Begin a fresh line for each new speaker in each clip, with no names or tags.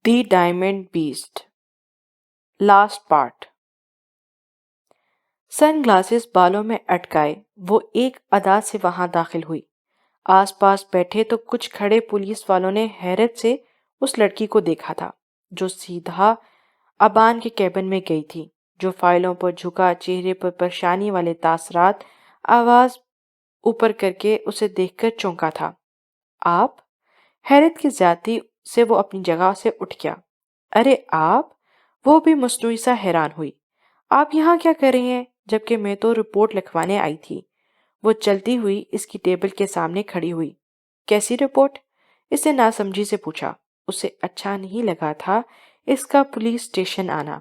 دی diamond best last part. سن glasses بالوں میں اٹکائے وہ ایک ادا سے وہاں داخل ہوئی۔ آس پاس بیٹھے تو کچھ کھڑے پولیس والوں نے حیرت سے اس لڑکی کو دیکھا تھا جو سیدھا ابان کے کیبن میں گئی تھی، جو فائلوں پر جھکا، چہرے پر پریشانی والے تاثرات، آواز اوپر کر کے اسے دیکھ کر چونکا تھا۔ آپ؟ حیرت کی زیادتی سے وہ اپنی جگہ سے اٹھ گیا۔ ارے آپ؟ وہ بھی مصنوعی سا حیران ہوئی۔ آپ یہاں کیا کر رہے ہیں جبکہ میں تو رپورٹ لکھوانے آئی تھی۔ وہ چلتی ہوئی اس کی ٹیبل کے سامنے کھڑی ہوئی۔ کیسی رپورٹ؟ اس نے ناسمجھی سے پوچھا۔ اسے اچھا نہیں لگا تھا اس کا پولیس اسٹیشن آنا۔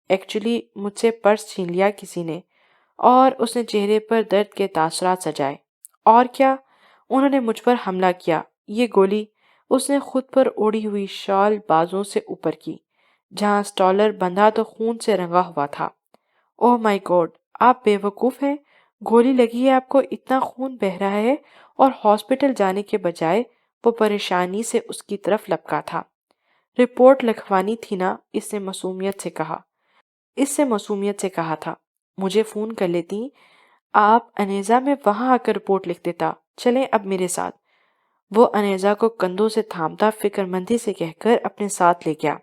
ایکچولی مجھ سے پرس چھین لیا کسی نے، اور اس نے چہرے پر درد کے تاثرات سجائے۔ اور کیا؟ انہوں نے مجھ پر حملہ کیا۔ یہ گولی، اس نے خود پر اوڑھی ہوئی شال بازوں سے اوپر کی، جہاں سٹالر بندھا تو خون سے رنگا ہوا تھا۔ اوہ مائی گاڈ، آپ بے وقوف ہیں، گولی لگی ہے آپ کو، اتنا خون بہہ رہا ہے، اور ہاسپٹل جانے کے بجائے وہ پریشانی سے اس کی طرف لپکا تھا۔ رپورٹ لکھوانی تھی نا، اس نے معصومیت سے کہا تھا۔ مجھے فون کر لیتی آپ انیزا، میں وہاں آ کر رپورٹ لکھ دیتا۔ چلیں اب میرے ساتھ۔ وہ انیزا کو کندھوں سے تھامتا فکر مندی سے کہہ کر اپنے ساتھ لے گیا۔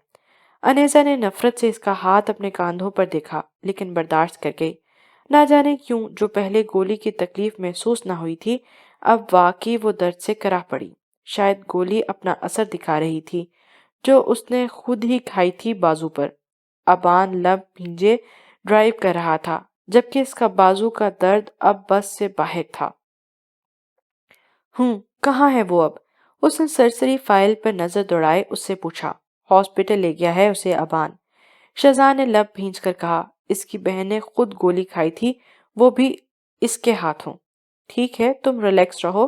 انیزا نے نفرت سے اس کا ہاتھ اپنے کاندھوں پر دیکھا، لیکن برداشت کر گئی۔ نہ جانے کیوں جو پہلے گولی کی تکلیف محسوس نہ ہوئی تھی، اب واقعی وہ درد سے کراہ پڑی۔ شاید گولی اپنا اثر دکھا رہی تھی جو اس نے خود ہی کھائی تھی بازو پر۔ ابان لب بھینجے ڈرائیو کر رہا تھا، جبکہ اس کا بازو کا درد اب بس سے باہر تھا۔ کہاں ہے وہ اب؟ اس نے سرسری فائل پر نظر دوڑائے اس سے پوچھا۔ ہاسپٹل لے گیا ہے اسے ابان، شہزاں نے لب بھینج کر کہا۔ اس کی بہن نے خود گولی کھائی تھی، وہ بھی اس کے ہاتھوں۔ ٹھیک ہے، تم ریلیکس رہو،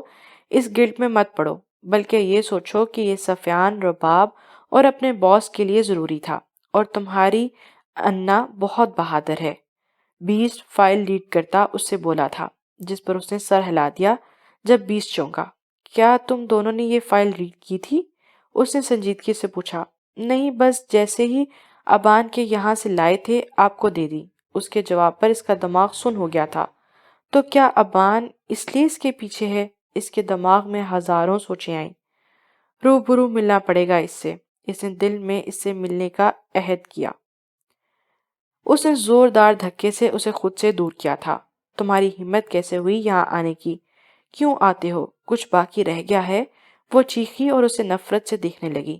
اس گلٹ میں مت پڑو، بلکہ یہ سوچو کہ یہ سفیان، رباب اور اپنے باس کے لیے ضروری تھا، اور تمہاری انا بہت بہادر ہے۔ بیسٹ فائل ریڈ کرتا اس سے بولا تھا، جس پر اس نے سر ہلا دیا جب بیسٹ چونکا۔ کیا تم دونوں نے یہ فائل ریڈ کی تھی؟ اس نے سنجیدگی سے پوچھا۔ نہیں، بس جیسے ہی ابان کے یہاں سے لائے تھے آپ کو دے دی۔ اس کے جواب پر اس کا دماغ سن ہو گیا تھا۔ تو کیا ابان اس لیے اس کے پیچھے ہے؟ اس کے دماغ میں ہزاروں سوچیں آئیں۔ روبرو ملنا پڑے گا اس سے۔ اس نے دل میں اس سے ملنے کا عہد کیا۔ اس نے زوردار دھکے سے اسے خود سے دور کیا تھا۔ تمہاری ہمت کیسے ہوئی یہاں آنے کی؟ کیوں آتے ہو؟ کچھ باقی رہ گیا ہے؟ وہ چیخی اور اسے نفرت سے دیکھنے لگی۔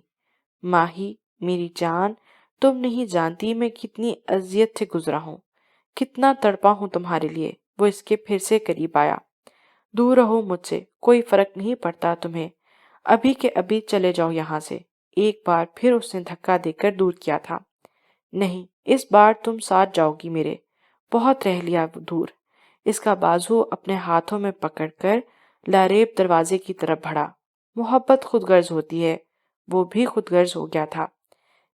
ماہی، میری جان، تم نہیں جانتی میں کتنی اذیت سے گزرا ہوں، کتنا تڑپا ہوں تمہارے لیے۔ وہ اس کے پھر سے قریب آیا۔ دور رہو مجھ سے، کوئی فرق نہیں پڑتا تمہیں، ابھی کے ابھی چلے جاؤ یہاں سے۔ ایک بار پھر اس نے دھکا دے کر دور کیا تھا۔ نہیں، اس بار تم ساتھ جاؤ گی میرے، بہت رہ لیا دور۔ اس کا بازو اپنے ہاتھوں میں پکڑ کر لاریب دروازے کی طرف بڑھا۔ محبت خود غرض ہوتی ہے، وہ بھی خود غرض ہو گیا تھا۔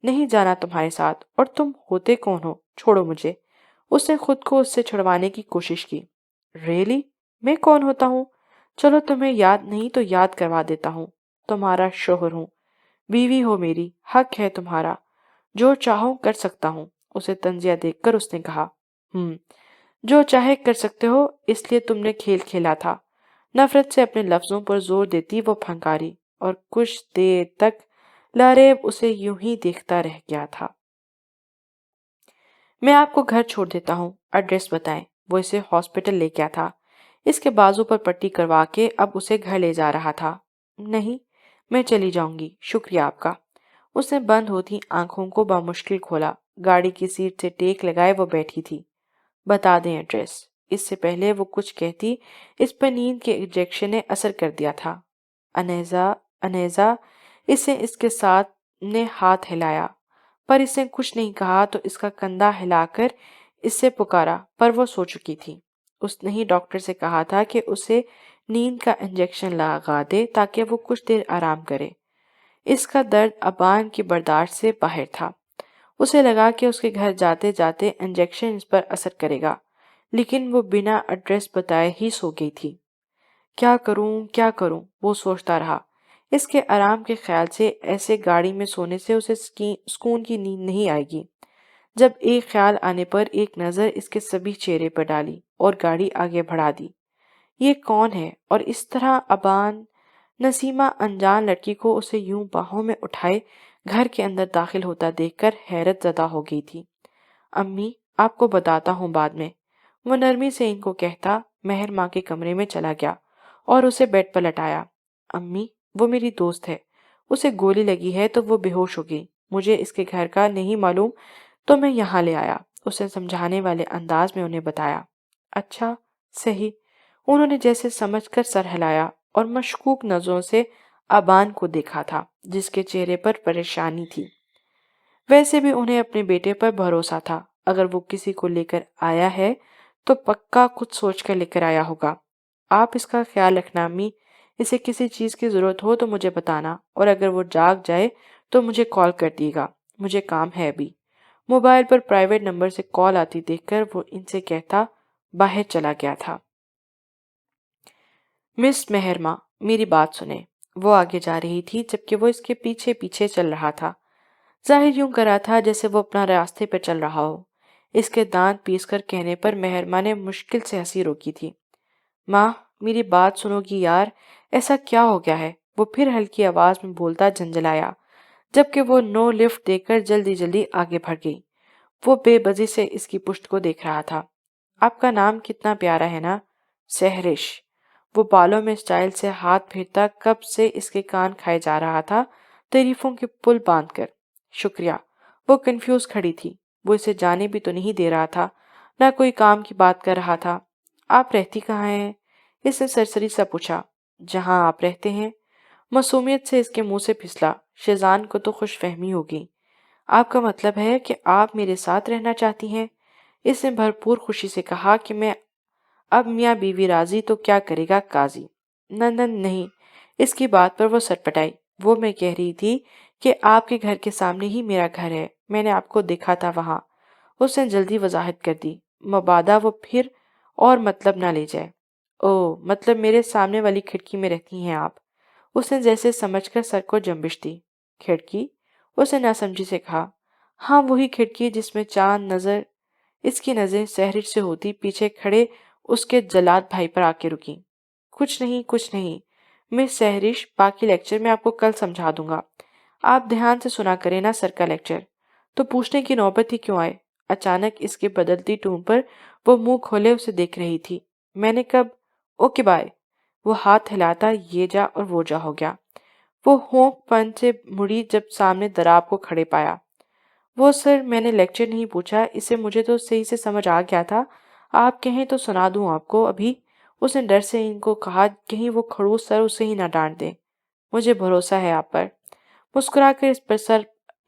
نہیں جانا تمہارے ساتھ، اور تم ہوتے کون ہو؟ چھوڑو مجھے۔ اس نے خود کو اس سے چھڑوانے کی کوشش کی۔ ریلی؟ میں کون ہوتا ہوں؟ چلو تمہیں یاد نہیں تو یاد کروا دیتا ہوں۔ تمہارا شوہر ہوں، بیوی ہو میری، حق ہے تمہارا، جو چاہوں کر سکتا ہوں۔ اسے طنزیہ دیکھ کر اس نے کہا، جو چاہے کر سکتے ہو، اس لیے تم نے کھیل کھیلا تھا۔ نفرت سے اپنے لفظوں پر زور دیتی وہ پھنکاری، اور کچھ دیر تک لاریب اسے یوں ہی دیکھتا رہ گیا تھا۔ میں آپ کو گھر چھوڑ دیتا ہوں، ایڈریس بتائیں۔ وہ اسے ہاسپٹل لے گیا تھا، اس کے بازو پر پٹی کروا کے اب اسے گھر لے جا رہا تھا۔ نہیں، میں چلی جاؤں گی، شکریہ آپ کا۔ اس نے بند ہوتی آنکھوں کو بامشکل کھولا۔ گاڑی کی سیٹ سے ٹیک لگائے وہ بیٹھی تھی۔ بتا دیں ایڈریس۔ اس سے پہلے وہ کچھ کہتی، اس پر نیند کے انجیکشن نے اثر کر دیا تھا۔ انیزا، اس نے اس کے ساتھ نے ہاتھ ہلایا، پر اس نے کچھ نہیں کہا تو اس کا کندھا ہلا کر اس سے پکارا، پر وہ سو چکی تھی۔ اس نے ہی ڈاکٹر سے کہا تھا کہ اسے نیند کا انجیکشن لگا دے تاکہ وہ کچھ دیر آرام کرے۔ اس کا درد ابان کی برداشت سے باہر تھا۔ اسے لگا کہ اس کے گھر جاتے جاتے انجیکشن اس پر اثر کرے گا، لیکن وہ بنا ایڈریس بتائے ہی سو گئی تھی۔ کیا کروں وہ سوچتا رہا۔ اس کے آرام کے خیال سے ایسے گاڑی میں سونے سے اسے سکون کی نیند نہیں آئے گی۔ جب ایک خیال آنے پر ایک نظر اس کے سبھی چہرے پر ڈالی اور گاڑی آگے بڑھا دی۔ یہ کون ہے؟ اور اس طرح ابان نسیمہ انجان لڑکی کو اسے یوں باہوں میں اٹھائے گھر کے اندر داخل ہوتا دیکھ کر حیرت زدہ ہو گئی تھی۔ امی، آپ کو بتاتا ہوں بعد میں، وہ نرمی سے ان کو کہتا مہر ماں کے کمرے میں چلا گیا اور اسے بیڈ پر لٹایا۔ امی، وہ میری دوست ہے، اسے گولی لگی ہے تو وہ بے ہوش ہو گئی، مجھے اس کے گھر کا نہیں معلوم تو میں یہاں لے آیا، اسے سمجھانے والے انداز میں انہیں بتایا۔ اچھا، صحیح، انہوں نے جیسے سمجھ کر سر ہلایا اور مشکوک نظروں سے ابان کو دیکھا تھا جس کے چہرے پر پریشانی تھی۔ ویسے بھی انہیں اپنے بیٹے پر بھروسہ تھا، اگر وہ کسی کو لے کر آیا ہے تو پکا کچھ سوچ کر لے کر آیا ہوگا۔ آپ اس کا خیال رکھنا امی، اسے کسی چیز کی ضرورت ہو تو مجھے بتانا، اور اگر وہ جاگ جائے تو مجھے کال کر دیے گا، مجھے کام ہے ابھی۔ موبائل پر پرائیویٹ نمبر سے کال آتی دیکھ کر وہ ان سے کہتا باہر چلا گیا تھا۔ مس مہرما، میری بات سنیں، وہ آگے جا رہی تھی جبکہ وہ اس کے پیچھے پیچھے چل رہا تھا۔ ظاہر یوں کر رہا تھا جیسے وہ اپنا راستے پر چل رہا ہو۔ اس کے دانت پیس کر کہنے پر مہرما نے مشکل سے ہنسی روکی تھی۔ ماں، میری بات سنو گی یار، ایسا کیا ہو گیا ہے؟ وہ پھر ہلکی آواز میں بولتا جھنجھلایا، جبکہ وہ نو لفٹ دے کر جلدی جلدی آگے بڑھ گئی۔ وہ بے بسی سے اس کی پشت کو دیکھ رہا تھا۔ آپ کا نام کتنا پیارا ہے نا، سہرش۔ وہ بالوں میں اسٹائل سے ہاتھ پھیرتا کب سے اس کے کان کھائے جا رہا تھا، تعریفوں کے پل باندھ کر۔ شکریہ۔ وہ کنفیوز کھڑی تھی، وہ اسے جانے بھی تو نہیں دے رہا تھا، نہ کوئی کام کی بات کر رہا تھا۔ آپ رہتی کہاں ہیں؟ اس نے سرسری سا پوچھا۔ جہاں آپ رہتے ہیں۔ معصومیت سے اس کے منہ سے پھسلا۔ شیزان کو تو خوش فہمی ہوگی۔ آپ کا مطلب ہے کہ آپ میرے ساتھ رہنا چاہتی ہیں؟ اس نے بھرپور خوشی سے کہا کہ میں اب میاں بیوی راضی تو کیا کرے گا قاضی۔ نہیں، اس کی بات پر وہ سٹپٹائی۔ وہ میں کہہ رہی تھی کہ آپ کے گھر کے سامنے ہی میرا گھر ہے، میں نے آپ کو دیکھا تھا وہاں۔ اس نے جلدی وضاحت کر دی، مبادا وہ پھر اور مطلب نہ لے جائے۔ او، مطلب میرے سامنے والی کھڑکی میں رہتی ہیں آپ؟ اس نے جیسے سمجھ کر سر کو جنبش دی۔ کھڑکی؟ اس نے ناسمجھی سے کہا۔ ہاں، وہی کھڑکی جس میں چاند نظر۔ اس کی نظریں سہرش سے ہوتی پیچھے کھڑے اس کے جلاد بھائی پر آ کے رکیں۔ کچھ نہیں، کچھ نہیں مس سہرش، باقی لیکچر میں آپ کو کل سمجھا دوں گا۔ آپ دھیان سے سنا کریں نا سر کا لیکچر۔ تو پوچھنے کی نوبت ہی کیوں آئے؟ اچانک اس کے بدلتی ٹون پر وہ منہ کھولے اسے دیکھ رہی تھی۔ میں نے کب؟ Okay bye. وہ ہاتھ ہلاتا یہ جا اور وہ جا ہو گیا۔ وہ ہونک پن سے مڑی جب سامنے دراب کو کھڑے پایا۔ وہ سر، میں نے لیکچر نہیں پوچھا، اسے مجھے تو صحیح سے سمجھ آ گیا تھا، آپ کہیں تو سنا دوں آپ کو ابھی؟ اس نے ڈر سے ان کو کہا کہیں وہ کھڑوس سر اسے ہی نہ ڈانٹ دے۔ مجھے بھروسہ ہے آپ پر۔ مسکرا کر اس پر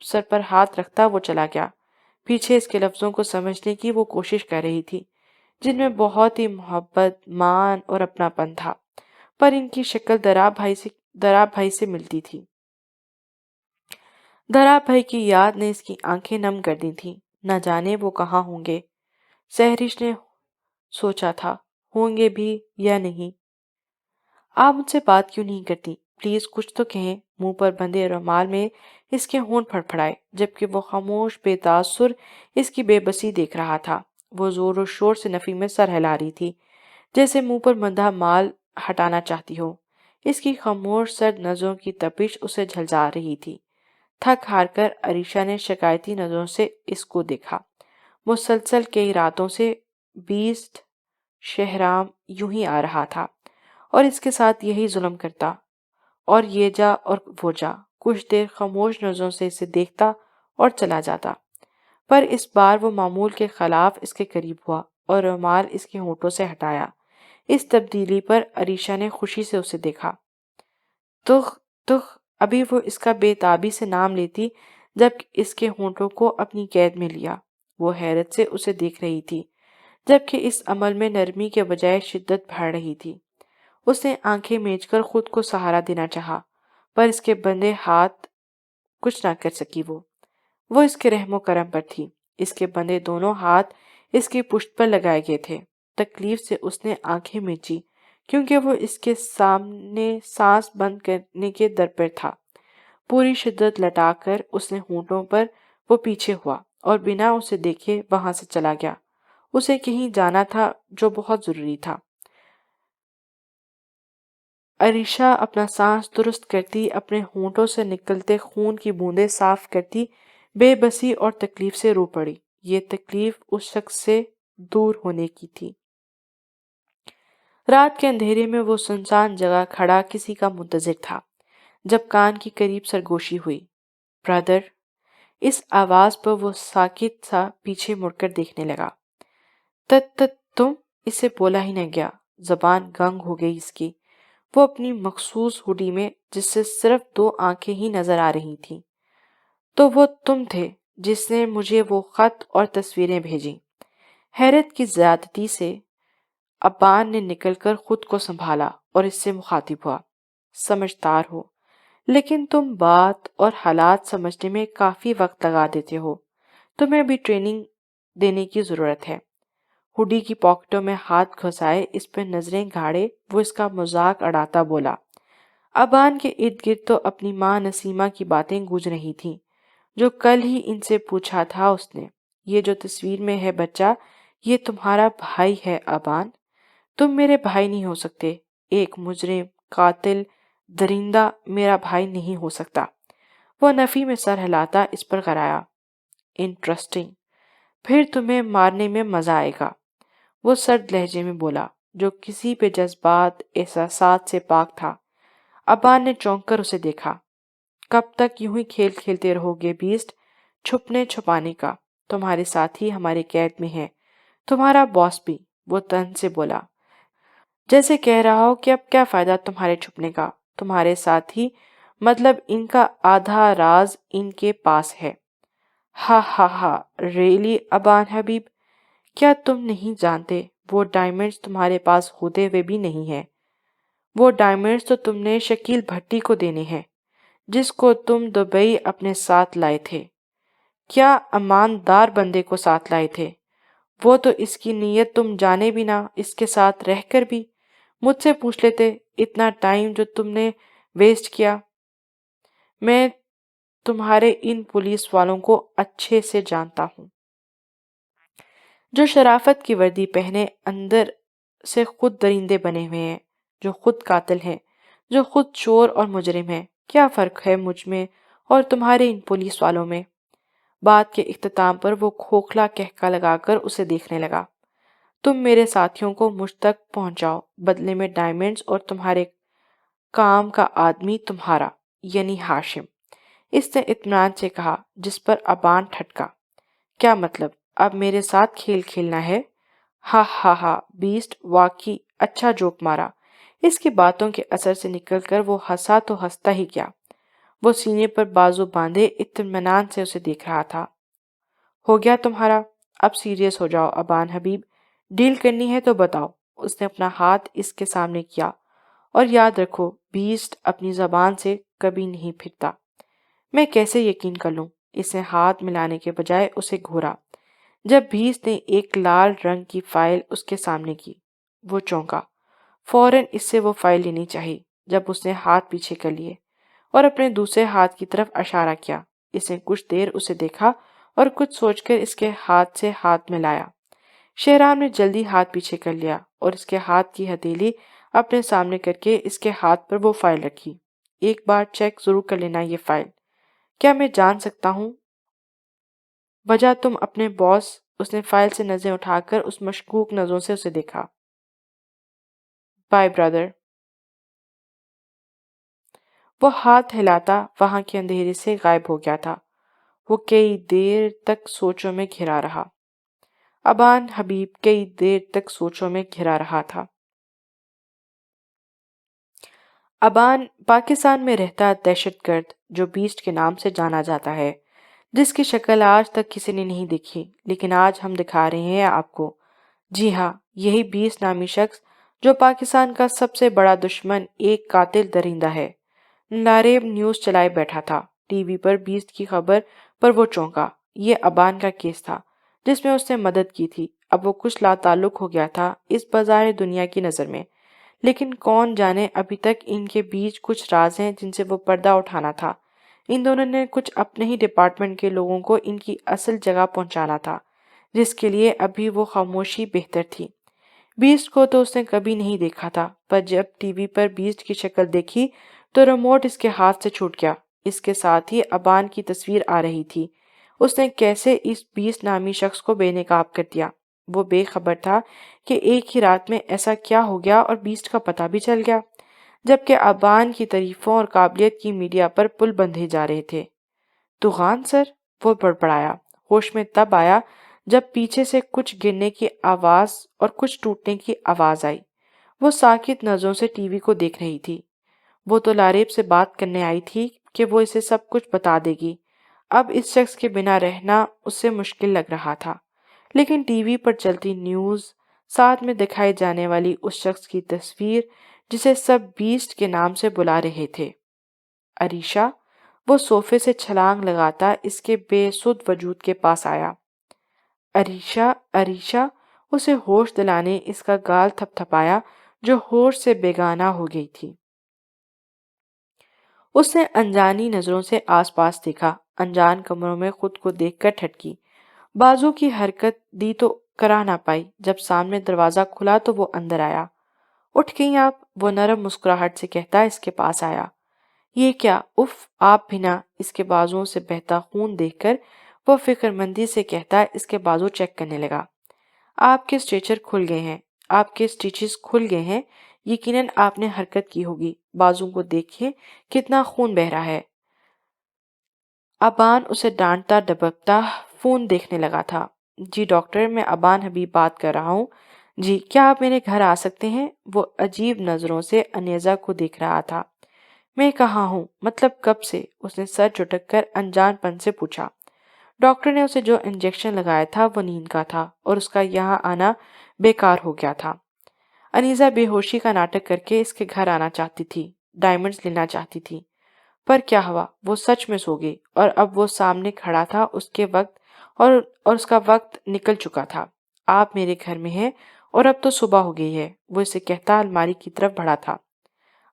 سر پر ہاتھ رکھتا وہ چلا گیا۔ پیچھے اس کے لفظوں کو سمجھنے کی وہ کوشش کر رہی تھی جن میں بہت ہی محبت، مان اور اپناپن تھا، پر ان کی شکل دراب بھائی سے ملتی تھی۔ دراب بھائی کی یاد نے اس کی آنکھیں نم کر دی تھی۔ نہ جانے وہ کہاں ہوں گے، سہرش نے سوچا تھا، ہوں گے بھی یا نہیں۔ آپ مجھ سے بات کیوں نہیں کرتی؟ پلیز کچھ تو کہیں۔ منہ پر بندھے رومال میں اس کے ہونٹ پھڑپھڑائے جبکہ وہ خاموش بے تاثر اس کی بے بسی دیکھ رہا تھا۔ وہ زور و شور سے نفی میں سر ہلا رہی تھی جیسے منہ پر بندھا مال ہٹانا چاہتی ہو۔ اس کی خاموش سرد نظروں کی تپش اسے جھلسا رہی تھی۔ تھک ہار کر عریشہ نے شکایتی نظروں سے اس کو دیکھا۔ مسلسل کئی راتوں سے بیسٹ شہرام یوں ہی آ رہا تھا اور اس کے ساتھ یہی ظلم کرتا، اور یہ جا اور وہ جا۔ کچھ دیر خاموش نظروں سے اسے دیکھتا اور چلا جاتا، پر اس بار وہ معمول کے خلاف اس کے قریب ہوا اور رومال اس کے ہونٹوں سے ہٹایا۔ اس تبدیلی پر عریشہ نے خوشی سے اسے دیکھا۔ تخ تخ، ابھی وہ اس کا بے تابی سے نام لیتی جب اس کے ہونٹوں کو اپنی قید میں لیا۔ وہ حیرت سے اسے دیکھ رہی تھی جبکہ اس عمل میں نرمی کے بجائے شدت بڑھ رہی تھی۔ اس نے آنکھیں میچ کر خود کو سہارا دینا چاہا، پر اس کے بندے ہاتھ کچھ نہ کر سکی۔ وہ اس کے رحم و کرم پر تھی۔ اس کے بندے دونوں ہاتھ اس کی پشت پر لگائے گئے تھے۔ تکلیف سے اس نے آنکھیں میچی کیونکہ وہ اس کے سامنے سانس بند کرنے کے در پر تھا۔ پوری شدت لٹا کر اس نے ہونٹوں پر وہ پیچھے ہوا اور بنا اسے دیکھے وہاں سے چلا گیا۔ اسے کہیں جانا تھا جو بہت ضروری تھا۔ عریشہ اپنا سانس درست کرتی، اپنے ہونٹوں سے نکلتے خون کی بوندیں صاف کرتی، بے بسی اور تکلیف سے رو پڑی۔ یہ تکلیف اس شخص سے دور ہونے کی تھی۔ رات کے اندھیرے میں وہ سنسان جگہ کھڑا کسی کا منتظر تھا۔ جب کان کی قریب سرگوشی ہوئی، برادر، اس آواز پر وہ ساکت سا پیچھے مڑ کر دیکھنے لگا۔ تم، اس سے بولا ہی نہ گیا، زبان گنگ ہو گئی اس کی۔ وہ اپنی مخصوص ہوڈی میں جس سے صرف 2 آنکھیں ہی نظر آ رہی تھیں۔ تو وہ تم تھے جس نے مجھے وہ خط اور تصویریں بھیجیں۔ حیرت کی زیادتی سے ابان نے نکل کر خود کو سنبھالا اور اس سے مخاطب ہوا۔ سمجھدار ہو، لیکن تم بات اور حالات سمجھنے میں کافی وقت لگا دیتے ہو۔ تمہیں بھی ٹریننگ دینے کی ضرورت ہے۔ ہوڈی کی پاکٹوں میں ہاتھ گھسائے اس پہ نظریں گاڑے وہ اس کا مذاق اڑاتا بولا۔ ابان کے ارد گرد تو اپنی ماں نسیمہ کی باتیں گونج رہی تھیں، جو کل ہی ان سے پوچھا تھا اس نے۔ یہ جو تصویر میں ہے بچہ، یہ تمہارا بھائی ہے ابان۔ تم میرے بھائی نہیں ہو سکتے۔ ایک مجرم، قاتل، درندہ میرا بھائی نہیں ہو سکتا۔ وہ نفی میں سر ہلاتا اس پر غرایا۔ انٹرسٹنگ، پھر تمہیں مارنے میں مزہ آئے گا، وہ سرد لہجے میں بولا، جو کسی پہ جذبات احساسات سے پاک تھا۔ ابان نے چونک کر اسے دیکھا۔ کب تک یوں ہی کھیل کھیلتے رہو گے بیسٹ؟ چھپنے چھپانے کا؟ تمہارے ساتھی ہمارے قید میں ہے، تمہارا باس بھی، وہ تن سے بولا، جیسے کہہ رہا ہو کہ اب کیا فائدہ تمہارے چھپنے کا؟ تمہارے ساتھی مطلب ان کا آدھا راز ان کے پاس ہے۔ ہا ہا ہا، ریئلی ابان حبیب، کیا تم نہیں جانتے وہ ڈائمنڈز تمہارے پاس ہوتے ہوئے بھی نہیں ہیں؟ وہ ڈائمنڈز تو تم نے شکیل بھٹی کو دینے ہیں، جس کو تم دبئی اپنے ساتھ لائے تھے۔ کیا ایماندار بندے کو ساتھ لائے تھے؟ وہ تو اس کی نیت تم جانے بھی نہ، اس کے ساتھ رہ کر بھی۔ مجھ سے پوچھ لیتے، اتنا ٹائم جو تم نے ویسٹ کیا۔ میں تمہارے ان پولیس والوں کو اچھے سے جانتا ہوں، جو شرافت کی وردی پہنے اندر سے خود درندے بنے ہوئے ہیں، جو خود قاتل ہیں، جو خود چور اور مجرم ہیں۔ کیا فرق ہے مجھ میں اور تمہارے ان پولیس والوں میں؟ بات کے اختتام پر وہ کھوکھلا کہکا لگا کر اسے دیکھنے لگا۔ تم میرے ساتھیوں کو مجھ تک پہنچاؤ، بدلے میں ڈائمنڈز اور تمہارے کام کا آدمی تمہارا، یعنی ہاشم، اس نے اطمینان سے کہا، جس پر ابان ٹھٹکا۔ کیا مطلب؟ اب میرے ساتھ کھیل کھیلنا ہے؟ ہا ہا ہا، بیسٹ، واقعی اچھا جوک مارا۔ اس کی باتوں کے اثر سے نکل کر وہ ہنسا تو ہنستا ہی کیا۔ وہ سینے پر بازو باندھے اطمینان سے اسے دیکھ رہا تھا۔ ہو گیا تمہارا؟ اب سیریس ہو جاؤ ابان حبیب، ڈیل کرنی ہے تو بتاؤ۔ اس نے اپنا ہاتھ اس کے سامنے کیا، اور یاد رکھو بیسٹ اپنی زبان سے کبھی نہیں پھرتا۔ میں کیسے یقین کر لوں؟ اس نے ہاتھ ملانے کے بجائے اسے گھورا۔ جب بیسٹ نے ایک لال رنگ کی فائل اس کے سامنے کی، وہ چونکا۔ فوراً اس سے وہ فائل لینی چاہی۔ جب اس نے ہاتھ پیچھے کر لیے اور اپنے دوسرے ہاتھ کی طرف اشارہ کیا، اس نے کچھ دیر اسے دیکھا اور کچھ سوچ کر اس کے ہاتھ سے ہاتھ ملایا۔ شہرام نے جلدی ہاتھ پیچھے کر لیا اور اس کے ہاتھ کی ہتھیلی اپنے سامنے کر کے اس کے ہاتھ پر وہ فائل رکھی۔ ایک بار چیک ضرور کر لینا یہ فائل۔ کیا میں جان سکتا ہوں وجہ تم اپنے باس؟ اس نے فائل سے نظریں اٹھا کر اس مشکوک نظروں سے اسے دیکھا۔ بائے برادر۔ وہ ہاتھ ہلاتا وہاں کے اندھیرے سے غائب ہو گیا تھا۔ وہ کئی دیر تک سوچوں میں گھرا رہا۔ ابان حبیب کئی دیر تک سوچوں میں گھرا رہا تھا۔ ابان پاکستان میں رہتا دہشت گرد جو بیسٹ کے نام سے جانا جاتا ہے، جس کی شکل آج تک کسی نے نہیں دیکھی، لیکن آج ہم دکھا رہے ہیں آپ کو۔ جی ہاں، یہی بیسٹ نامی شخص جو پاکستان کا سب سے بڑا دشمن، ایک قاتل درندہ ہے، ناریب نیوز چلائے بیٹھا تھا۔ ٹی وی پر بیسٹ کی خبر پر وہ چونکا۔ یہ ابان کا کیس تھا جس میں اس نے مدد کی تھی۔ اب وہ کچھ لا تعلق ہو گیا تھا اس بظاہر دنیا کی نظر میں، لیکن کون جانے ابھی تک ان کے بیچ کچھ راز ہیں جن سے وہ پردہ اٹھانا تھا۔ ان دونوں نے کچھ اپنے ہی ڈپارٹمنٹ کے لوگوں کو ان کی اصل جگہ پہنچانا تھا، جس کے لیے ابھی وہ خاموشی بہتر تھی۔ بیسٹ کو تو اس نے کبھی نہیں دیکھا تھا، پر جب ٹی وی پر بیسٹ کی شکل دیکھی تو ریموٹ اس کے ہاتھ سے چھوٹ گیا۔ اس کے ساتھ ہی ابان کی تصویر آ رہی تھی۔ اس نے کیسے اس بیسٹ نامی شخص کو بے نقاب کر دیا؟ وہ بے خبر تھا کہ ایک ہی رات میں ایسا کیا ہو گیا اور بیسٹ کا پتہ بھی چل گیا، جبکہ ابان کی تعریفوں اور قابلیت کی میڈیا پر پل بندھے جا رہے تھے۔ طوفان سر، وہ بڑبڑایا۔ ہوش میں تب آیا جب پیچھے سے کچھ گرنے کی آواز اور کچھ ٹوٹنے کی آواز آئی۔ وہ ساکت نظروں سے ٹی وی کو دیکھ رہی تھی۔ وہ تو لاریب سے بات کرنے آئی تھی کہ وہ اسے سب کچھ بتا دے گی۔ اب اس شخص کے بنا رہنا اس سے مشکل لگ رہا تھا، لیکن ٹی وی پر چلتی نیوز، ساتھ میں دکھائی جانے والی اس شخص کی تصویر جسے سب بیسٹ کے نام سے بلا رہے تھے، عریشہ، وہ صوفے سے چھلانگ لگاتا اس کے بے سدھ وجود کے پاس آیا۔ عریشہ، عریشہ، اسے ہوش دلانے اس کا گال تھپ تھپایا جو ہوش سے بیگانہ ہو گئی تھی۔ اس نے انجانی نظروں سے آس پاس دیکھا، انجان کمروں میں خود کو دیکھ کر ٹھٹکی، بازو کی حرکت دی تو کرا نہ پائی۔ جب سامنے دروازہ کھلا تو وہ اندر آیا۔ اٹھ گئیں آپ؟ وہ نرم مسکراہٹ سے کہتا اس کے پاس آیا۔ یہ کیا؟ اف، آپ بھی نہ؟ اس کے بازوؤں سے بہتا خون دیکھ کر وہ فکر مندی سے کہتا اس کے بازو چیک کرنے لگا۔ آپ کے اسٹریچر کھل گئے ہیں، آپ کے سٹیچز کھل گئے ہیں، یقیناً آپ نے حرکت کی ہوگی، بازو کو دیکھیں کتنا خون بہہ رہا ہے۔ ابان اسے ڈانٹتا ڈبکتا فون دیکھنے لگا تھا۔ جی ڈاکٹر، میں ابان حبیب بات کر رہا ہوں۔ جی، کیا آپ میرے گھر آ سکتے ہیں؟ وہ عجیب نظروں سے انیزہ کو دیکھ رہا تھا۔ میں کہاں ہوں؟ مطلب کب سے؟ اس نے سر جھٹک کر انجان پن سے پوچھا۔ ڈاکٹر نے اسے جو انجیکشن لگایا تھا وہ نیند کا تھا اور اس کا یہاں آنا بیکار ہو گیا تھا۔ انیزہ بے ہوشی کا ناٹک کر کے اس کے گھر آنا چاہتی تھی، ڈائمنڈز لینا چاہتی تھی، پر کیا ہوا؟ وہ سچ میں سو گئی اور اب وہ سامنے کھڑا تھا، اس کے وقت اور اس کا وقت نکل چکا تھا۔ آپ میرے گھر میں ہیں اور اب تو صبح ہو گئی ہے، وہ اسے کہتا الماری کی طرف بڑھا تھا۔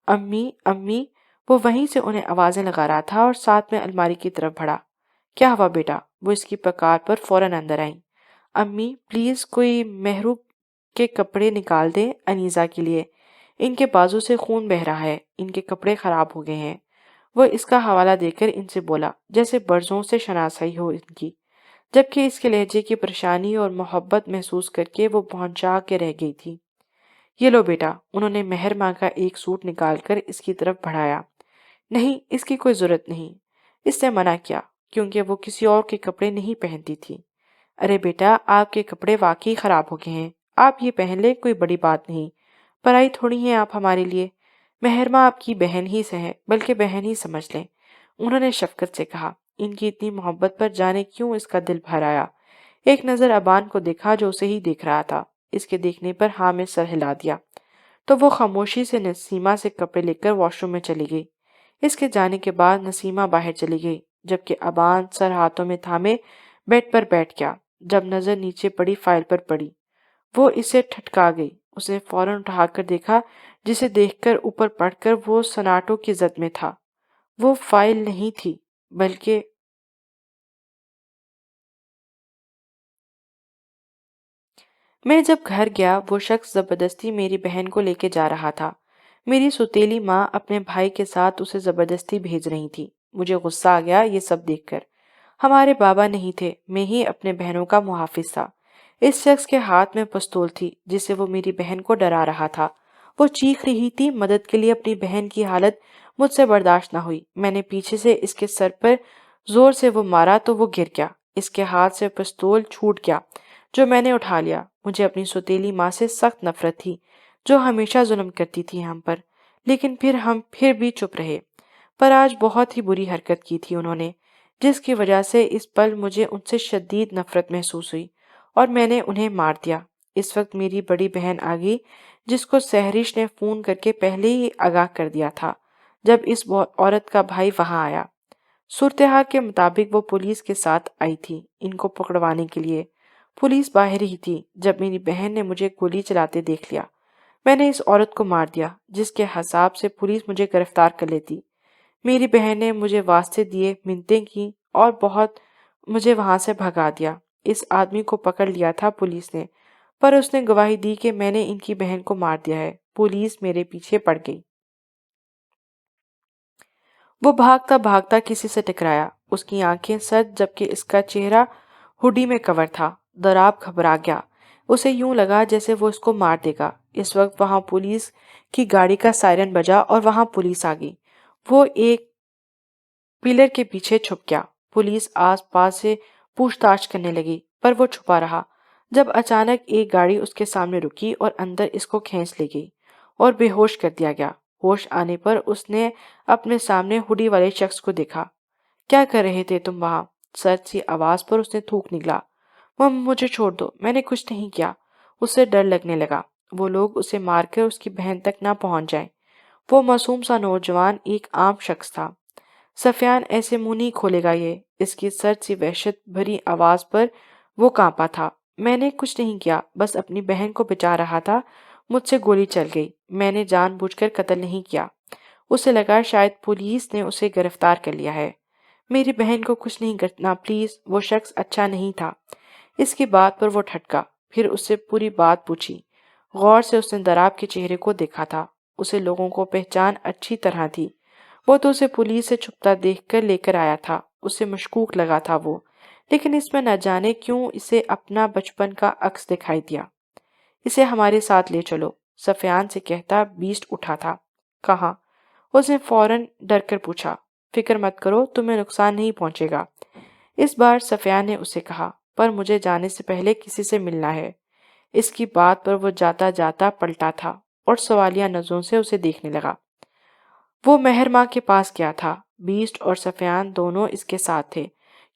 امی، امی، وہ وہیں سے انہیں آوازیں لگا رہا تھا اور ساتھ میں الماری کی طرف بڑھا۔ کیا ہوا بیٹا؟ وہ اس کی پکار پر فوراً اندر آئیں۔ امی پلیز کوئی محروب کے کپڑے نکال دیں انیزہ کے لیے، ان کے بازو سے خون بہہ رہا ہے، ان کے کپڑے خراب ہو گئے ہیں۔ وہ اس کا حوالہ دے کر ان سے بولا جیسے برسوں سے شناسائی ہو ان کی، جبکہ اس کے لہجے کی پریشانی اور محبت محسوس کر کے وہ پہنچا کے رہ گئی تھی۔ یہ لو بیٹا، انہوں نے مہر ماں کا ایک سوٹ نکال کر اس کی طرف بڑھایا۔ نہیں، اس کی کوئی ضرورت نہیں، اس نے منع کیا کیونکہ وہ کسی اور کے کپڑے نہیں پہنتی تھی۔ ارے بیٹا، آپ کے کپڑے واقعی خراب ہو گئے ہیں، آپ یہ پہن لیں، کوئی بڑی بات نہیں، پرائی تھوڑی ہیں آپ ہمارے لیے، مہر ماں آپ کی بہن ہی سے ہے، بلکہ بہن ہی سمجھ لیں، انہوں نے شفقت سے کہا۔ ان کی اتنی محبت پر جانے کیوں اس کا دل بھر آیا۔ ایک نظر ابان کو دیکھا جو اسے ہی دیکھ رہا تھا، اس کے دیکھنے پر ہاں میں سر ہلا دیا، تو وہ خاموشی سے نسیمہ سے کپڑے لے کر واش روم میں چلی گئی۔ اس کے جانے کے بعد نسیمہ باہر چلی گئی، جبکہ ابان سر ہاتھوں میں تھامے بیڈ پر بیٹھ گیا۔ جب نظر نیچے پڑی فائل پر پڑی، وہ اسے ٹھٹکا گئی۔ اس نے فوراً اٹھا کر دیکھا، جسے دیکھ کر اوپر پڑھ کر وہ سناٹوں کی زد میں تھا۔ وہ فائل نہیں تھی، بلکہ میں جب گھر گیا وہ شخص زبردستی میری بہن کو لے کے جا رہا تھا۔ میری سوتیلی ماں اپنے بھائی کے ساتھ اسے زبردستی بھیج رہی تھی۔ مجھے غصہ آ گیا یہ سب دیکھ کر۔ ہمارے بابا نہیں تھے، میں ہی اپنے بہنوں کا محافظ تھا۔ اس شخص کے ہاتھ میں پستول تھی جس سے وہ میری بہن کو ڈرا رہا تھا۔ وہ چیخ رہی تھی مدد کے لیے، اپنی بہن کی حالت مجھ سے برداشت نہ ہوئی۔ میں نے پیچھے سے اس کے سر پر زور سے وہ مارا تو وہ گر گیا۔ اس کے ہاتھ سے پستول چھوٹ گیا جو میں نے اٹھا لیا۔ مجھے اپنی سوتیلی ماں سے سخت نفرت تھی جو ہمیشہ ظلم کرتی تھی ہم پر، لیکن ہم پھر بھی چپ رہے۔ پر آج بہت ہی بری حرکت کی تھی انہوں نے، جس کی وجہ سے اس پل مجھے ان سے شدید نفرت محسوس ہوئی اور میں نے انہیں مار دیا۔ اس وقت میری بڑی بہن آ گئی جس کو سہرش نے فون کر کے پہلے ہی آگاہ کر دیا تھا جب اس عورت کا بھائی وہاں آیا۔ صورتحال کے مطابق وہ پولیس کے ساتھ آئی تھی ان کو پکڑوانے کے لیے۔ پولیس باہر ہی تھی جب میری بہن نے مجھے گولی چلاتے دیکھ لیا۔ میں نے اس عورت کو مار دیا جس کے حساب سے پولیس مجھے گرفتار کر لیتی۔ میری بہن نے مجھے واسطے دیے، منتیں کی اور بہت مجھے وہاں سے بھگا دیا۔ اس آدمی کو پکڑ لیا تھا پولیس نے، پر اس نے گواہی دی کہ میں نے ان کی بہن کو مار دیا ہے۔ پولیس میرے پیچھے پڑ گئی۔ وہ بھاگتا بھاگتا کسی سے ٹکرایا۔ اس کی آنکھیں سرد جبکہ اس کا چہرہ ہوڈی میں کور تھا۔ دراب گھبرا گیا۔ اسے یوں لگا جیسے وہ اس کو مار دے گا۔ اس وقت وہاں پولیس کی گاڑی کا سائرن بجا اور وہاں پولیس آ گئی۔ وہ ایک پلر کے پیچھے چھپ گیا۔ پولیس آس پاس سے پوچھ تاچھ کرنے لگی، پر وہ چھپا رہا۔ جب اچانک ایک گاڑی اس کے سامنے رکی اور اندر اس کو کھینچ لے گئی اور بے ہوش کر دیا گیا۔ ہوش آنے پر اس نے اپنے سامنے ہوڈی والے شخص کو دیکھا۔ کیا کر رہے تھے تم وہاں؟ سرد سی آواز پر اس نے تھوک نکلا۔ مجھے چھوڑ دو، میں نے کچھ نہیں کیا۔ اسے ڈر لگنے لگا وہ لوگ اسے مار کر اس کی بہن تک نہ پہنچ جائیں۔ وہ معصوم سا نوجوان ایک عام شخص تھا۔ سفیان ایسے منہ نہیں کھولے گا یہ۔ اس کی سرد سی وحشت بھری آواز پر وہ کانپا تھا۔ میں نے کچھ نہیں کیا، بس اپنی بہن کو بچا رہا تھا۔ مجھ سے گولی چل گئی۔ میں نے جان بوجھ کر قتل نہیں کیا۔ اسے لگا شاید پولیس نے اسے گرفتار کر لیا ہے۔ میری بہن کو کچھ نہیں کرنا پلیز، وہ شخص اچھا نہیں تھا۔ اس کی بات پر وہ ٹھٹکا، پھر اس سے پوری بات پوچھی۔ غور سے اس نے دراب کے چہرے کو دیکھا تھا۔ اسے لوگوں کو پہچان اچھی طرح تھی۔ وہ تو اسے پولیس سے چھپتا دیکھ کر لے کر آیا تھا۔ اسے مشکوک لگا تھا وہ، لیکن اس میں نہ جانے کیوں اسے اپنا بچپن کا عکس دکھائی دیا۔ اسے ہمارے ساتھ لے چلو، سفیان سے کہتا بیسٹ اٹھا تھا۔ کہاں؟ اس نے فوراً ڈر کر پوچھا۔ فکر مت کرو، تمہیں نقصان نہیں پہنچے گا، اس بار سفیان نے اسے کہا، پر مجھے جانے سے پہلے کسی سے ملنا ہے۔ اس کی بات پر وہ جاتا جاتا پلٹا تھا اور سوالیہ نظروں سے اسے دیکھنے لگا۔ وہ مہر ماں کے پاس گیا تھا۔ بیسٹ اور سفیان دونوں اس کے ساتھ تھے،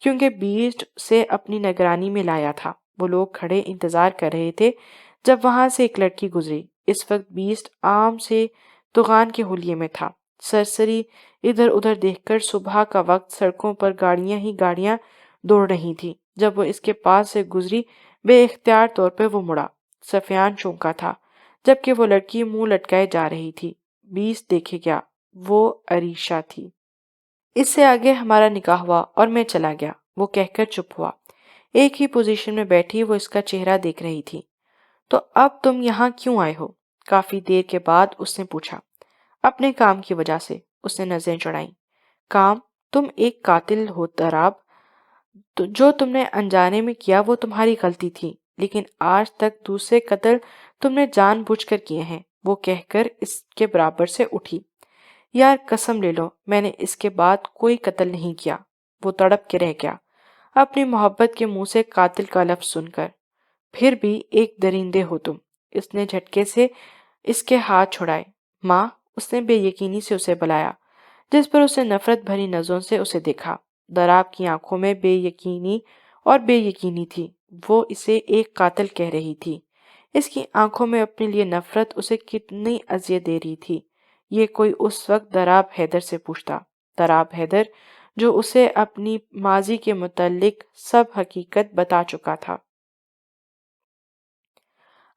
کیونکہ بیسٹ سے اپنی نگرانی میں لایا تھا۔ وہ لوگ کھڑے انتظار کر رہے تھے جب وہاں سے ایک لڑکی گزری۔ اس وقت بیسٹ عام سے تغان کے حلیے میں تھا۔ سرسری ادھر ادھر دیکھ کر صبح کا وقت سڑکوں پر گاڑیاں ہی گاڑیاں دوڑ رہی تھی۔ جب وہ اس کے پاس سے گزری بے اختیار طور پہ وہ مڑا۔ سفیان چونکا تھا جبکہ وہ لڑکی منہ لٹکائے جا رہی تھی۔ بیسٹ دیکھے گیا، وہ عریشہ تھی۔ اس سے آگے ہمارا نکاح ہوا اور میں چلا گیا، وہ کہہ کر چپ ہوا۔ ایک ہی پوزیشن میں بیٹھی وہ اس کا چہرہ دیکھ رہی تھی۔ تو اب تم یہاں کیوں آئے ہو؟ کافی دیر کے بعد اس نے پوچھا۔ اپنے کام کی وجہ سے، اس نے نظریں چڑھائیں۔ کام؟ تم ایک قاتل ہو دراب۔ جو تم نے انجانے میں کیا وہ تمہاری غلطی تھی، لیکن آج تک دوسرے قتل تم نے جان بوجھ کر کیے ہیں، وہ کہہ کر اس کے برابر سے اٹھی۔ یار قسم لے لو، میں نے اس کے بعد کوئی قتل نہیں کیا۔ وہ تڑپ کے رہ گیا اپنی محبت کے منہ سے قاتل کا لفظ سن کر۔ پھر بھی ایک درندے ہو تم۔ اس نے جھٹکے سے اس کے ہاتھ چھڑائے۔ ماں، اس نے بے یقینی سے اسے بلایا، جس پر اسے نفرت بھری نظروں سے اسے دیکھا۔ دراب کی آنکھوں میں بے یقینی اور بے یقینی تھی۔ وہ اسے ایک قاتل کہہ رہی تھی۔ اس کی آنکھوں میں اپنے لیے نفرت اسے کتنی اذیت دے رہی تھی۔ یہ کوئی اس وقت دراب حیدر سے پوچھتا، دراب حیدر جو اسے اپنی ماضی کے متعلق سب حقیقت بتا چکا تھا۔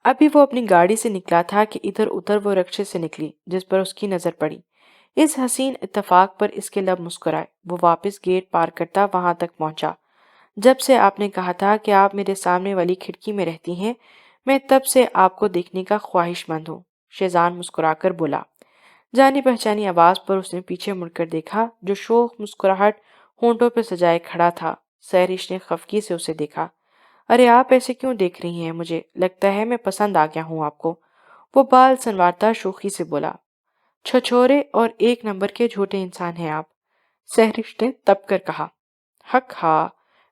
ابھی وہ اپنی گاڑی سے نکلا تھا کہ ادھر ادھر وہ رکشے سے نکلی جس پر اس کی نظر پڑی۔ اس حسین اتفاق پر اس کے لب مسکرائے۔ وہ واپس گیٹ پار کرتا وہاں تک پہنچا۔ جب سے آپ نے کہا تھا کہ آپ میرے سامنے والی کھڑکی میں رہتی ہیں، میں تب سے آپ کو دیکھنے کا خواہش مند ہوں۔ شیزان مسکرا کر بولا۔ جانی پہچانی آواز پر اس نے پیچھے مڑ کر دیکھا جو شوخ مسکراہٹ ہونٹوں پہ سجائے کھڑا تھا۔ سہرش نے خفگی سے اسے دیکھا۔ ارے آپ ایسے کیوں دیکھ رہی ہیں؟ مجھے لگتا ہے میں پسند آ گیا ہوں آپ کو۔ وہ بال سنوارتا شوخی سے بولا۔ چھچورے اور ایک نمبر کے جھوٹے انسان ہیں آپ، سہرش نے تپ کر کہا۔ حق ہاں،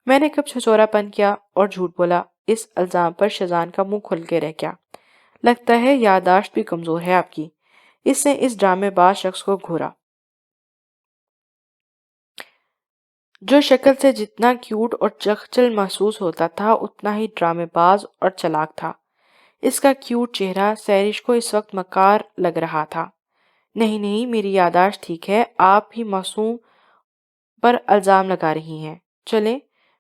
میں نے کب چھچورا پن کیا اور جھوٹ بولا؟ اس الزام پر شیزان کا منہ کھل کے رہ گیا۔ لگتا ہے یادداشت بھی کمزور ہے آپ کی۔ اس نے اس ڈرامے باز شخص کو گھورا، جو شکل سے جتنا کیوٹ اور چنچل محسوس ہوتا تھا اتنا ہی ڈرامے باز اور چلاک تھا۔ اس کا کیوٹ چہرہ سہرش کو اس وقت مکار لگ رہا تھا۔ نہیں نہیں، میری یادداشت ٹھیک ہے، آپ ہی معصوم پر الزام لگا رہی ہیں۔ چلیں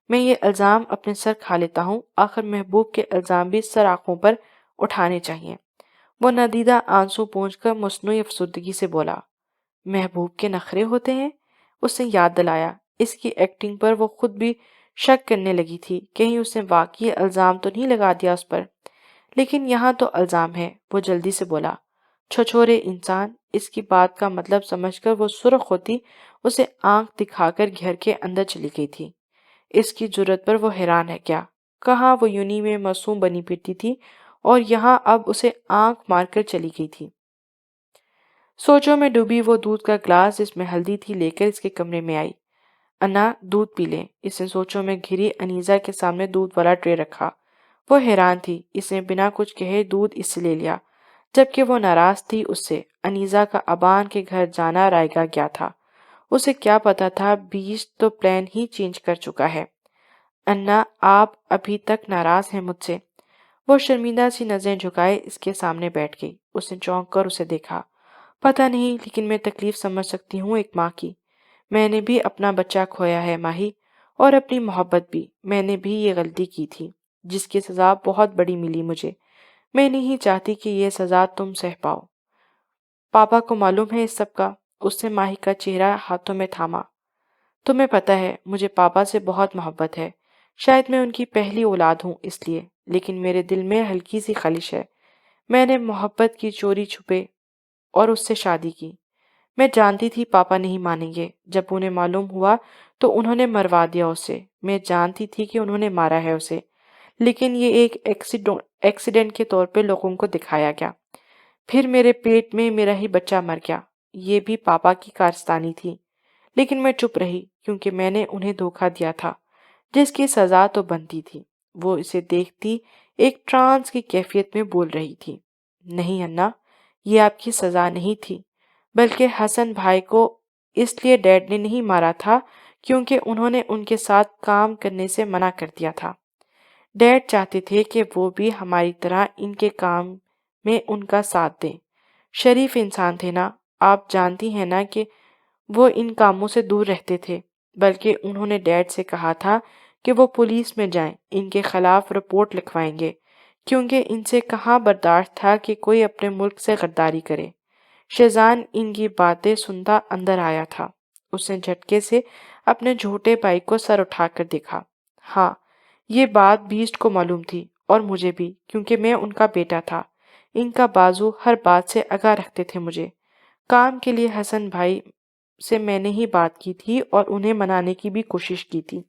میں یہ الزام اپنے سر کھا لیتا ہوں، آخر محبوب کے الزام بھی سر آنکھوں پر اٹھانے چاہیے۔ وہ ندیدہ آنسو پونچھ کر مصنوعی افسردگی سے بولا۔ محبوب کے نخرے ہوتے ہیں؟ اس نے یاد دلایا۔ اس کی ایکٹنگ پر وہ خود بھی شک کرنے لگی تھی، کہیں اس نے واقعی الزام تو نہیں لگا دیا اس پر۔ لیکن یہاں تو الزام ہے، وہ جلدی سے بولا۔ چھچورے انسان! اس کی بات کا مطلب سمجھ کر وہ سرخ ہوتی اسے آنکھ دکھا کر گھر کے اندر چلی گئی تھی۔ اس کی جرت پر وہ حیران ہے کیا؟ کہاں وہ یونی میں معصوم بنی پھرتی تھی اور یہاں اب اسے آنکھ مار کر چلی گئی تھی۔ سوچوں میں ڈوبی وہ دودھ کا گلاس جس میں ہلدی تھی لے کر اس کے کمرے میں آئی۔ انا، دودھ پی لیں۔ اس نے سوچوں میں گھری انیزا کے سامنے دودھ والا ٹرے رکھا۔ وہ حیران تھی، اس نے بنا کچھ کہے دودھ اس سے لے لیا، جبکہ وہ ناراض تھی اس سے۔ انیزا کا ابان کے گھر جانا رائے گا گیا تھا، اسے کیا پتا تھا بیچ تو پلان ہی چینج کر چکا ہے۔ انا، آپ ابھی تک ناراض ہیں مجھ سے؟ وہ شرمندہ سی نظریں جھکائے اس کے سامنے بیٹھ گئی۔ اس نے چونک کر اسے دیکھا۔ پتہ نہیں، لیکن میں تکلیف سمجھ سکتی ہوں ایک ماں کی۔ میں نے بھی اپنا بچہ کھویا ہے ماہی، اور اپنی محبت بھی۔ میں نے بھی یہ غلطی کی تھی جس کی سزا بہت بڑی ملی مجھے۔ میں نہیں چاہتی کہ یہ سزا تم سہ پاؤ۔ پاپا کو معلوم ہے اس سب کا؟ اس نے ماہی کا چہرہ ہاتھوں میں تھاما۔ تمہیں پتہ ہے مجھے پاپا سے بہت محبت ہے، شاید میں ان کی پہلی اولاد ہوں اس لیے، لیکن میرے دل میں ہلکی سی خلش ہے۔ میں نے محبت کی چوری چھپے اور اس سے شادی کی۔ میں جانتی تھی پاپا نہیں مانیں گے، جب انہیں معلوم ہوا تو انہوں نے مروا دیا اسے۔ میں جانتی تھی کہ انہوں نے مارا ہے اسے، لیکن یہ ایک ایکسیڈنٹ کے طور پہ لوگوں کو دکھایا گیا۔ پھر میرے پیٹ میں میرا ہی بچہ مر گیا۔ یہ بھی پاپا کی کارستانی تھی، لیکن میں چپ رہی کیونکہ میں نے انہیں دھوکہ دیا تھا، جس کی سزا تو بنتی تھی۔ وہ اسے دیکھتی ایک ٹرانس کی کیفیت میں بول رہی تھی۔ نہیں انا، یہ آپ کی سزا نہیں تھی، بلکہ حسن بھائی کو اس لیے ڈیڈ نے نہیں مارا تھا کیونکہ انہوں نے ان کے ساتھ کام کرنے سے منع کر دیا تھا۔ ڈیڈ چاہتے تھے کہ وہ بھی ہماری طرح ان کے کام میں ان کا ساتھ دیں۔ شریف انسان تھے نا، آپ جانتی ہیں نا کہ وہ ان کاموں سے دور رہتے تھے، بلکہ انہوں نے ڈیڈ سے کہا تھا کہ وہ پولیس میں جائیں، ان کے خلاف رپورٹ لکھوائیں گے، کیونکہ ان سے کہاں برداشت تھا کہ کوئی اپنے ملک سے غداری کرے۔ شہزان ان کی باتیں سنتا اندر آیا تھا۔ اس نے جھٹکے سے اپنے جھوٹے بھائی کو سر اٹھا کر دیکھا۔ ہاں، یہ بات بیسٹ کو معلوم تھی اور مجھے بھی، کیونکہ میں ان کا بیٹا تھا۔ ان کا بازو ہر بات سے آگاہ رکھتے تھے مجھے۔ کام کے لیے حسن بھائی سے میں نے ہی بات کی تھی اور انہیں منانے کی بھی کوشش کی تھی،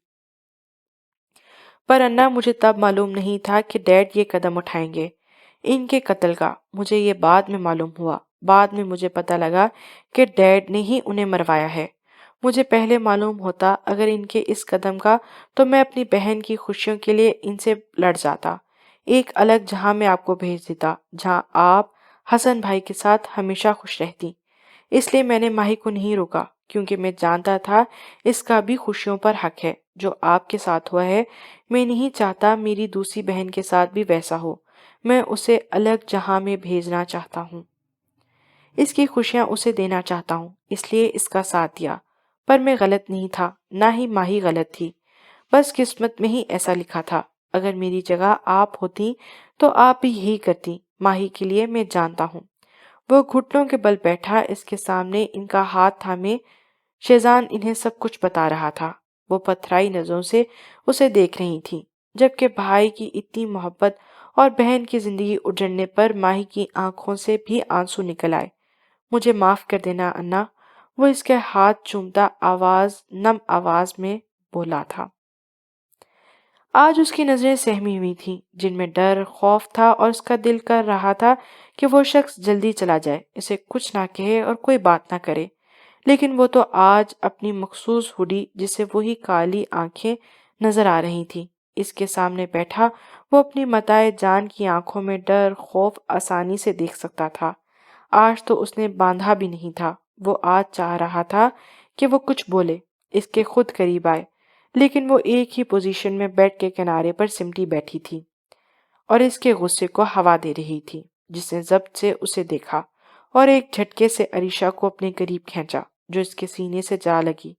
پر انا مجھے تب معلوم نہیں تھا کہ ڈیڈ یہ قدم اٹھائیں گے، ان کے قتل کا۔ مجھے یہ بعد میں معلوم ہوا، بعد میں مجھے پتہ لگا کہ ڈیڈ نے ہی انہیں مروایا ہے۔ مجھے پہلے معلوم ہوتا اگر ان کے اس قدم کا تو میں اپنی بہن کی خوشیوں کے لیے ان سے لڑ جاتا، ایک الگ جہاں میں آپ کو بھیج دیتا جہاں آپ حسن بھائی کے ساتھ ہمیشہ خوش رہتی۔ اس لیے میں نے ماہی کو نہیں روکا، کیونکہ میں جانتا تھا اس کا بھی خوشیوں پر حق ہے جو آپ کے ساتھ ہوا ہے۔ میں نہیں چاہتا میری دوسری بہن کے ساتھ بھی ویسا ہو۔ میں اسے الگ جہاں میں بھیجنا چاہتا ہوں، اس کی خوشیاں اسے دینا چاہتا ہوں، اس لیے اس کا ساتھ دیا۔ پر میں غلط نہیں تھا، نہ ہی ماہی غلط تھی، بس قسمت میں ہی ایسا لکھا تھا۔ اگر میری جگہ آپ ہوتی تو آپ بھی یہی کرتی ماہی کے لیے، میں جانتا ہوں۔ وہ گھٹنوں کے بل بیٹھا، اس کے سامنے ان کا ہاتھ تھامے شہزان انہیں سب کچھ بتا رہا تھا۔ وہ پتھرائی نظروں سے اسے دیکھ رہی تھی، جبکہ بھائی کی اتنی محبت اور بہن کی زندگی اجڑنے پر ماہی کی آنکھوں سے بھی آنسو نکل آئے۔ مجھے معاف کر دینا انا، وہ اس کے ہاتھ چومتا نم آواز میں بولا تھا۔ آج اس کی نظریں سہمی ہوئی تھیں، جن میں ڈر، خوف تھا، اور اس کا دل کر رہا تھا کہ وہ شخص جلدی چلا جائے، اسے کچھ نہ کہے اور کوئی بات نہ کرے۔ لیکن وہ تو آج اپنی مخصوص ہوڈی جسے وہی کالی آنکھیں نظر آ رہی تھی، اس کے سامنے بیٹھا وہ اپنی متاع جان کی آنکھوں میں ڈر، خوف آسانی سے دیکھ سکتا تھا۔ آج تو اس نے باندھا بھی نہیں تھا، وہ آج چاہ رہا تھا کہ وہ کچھ بولے، اس کے خود قریب آئے، لیکن وہ ایک ہی پوزیشن میں بیڈ کے کنارے پر سمٹی بیٹھی تھی اور اس کے غصے کو ہوا دے رہی تھی، جس نے ضبط سے اسے دیکھا اور ایک جھٹکے سے عریشہ کو اپنے قریب کھینچا، جو اس کے سینے سے جا لگی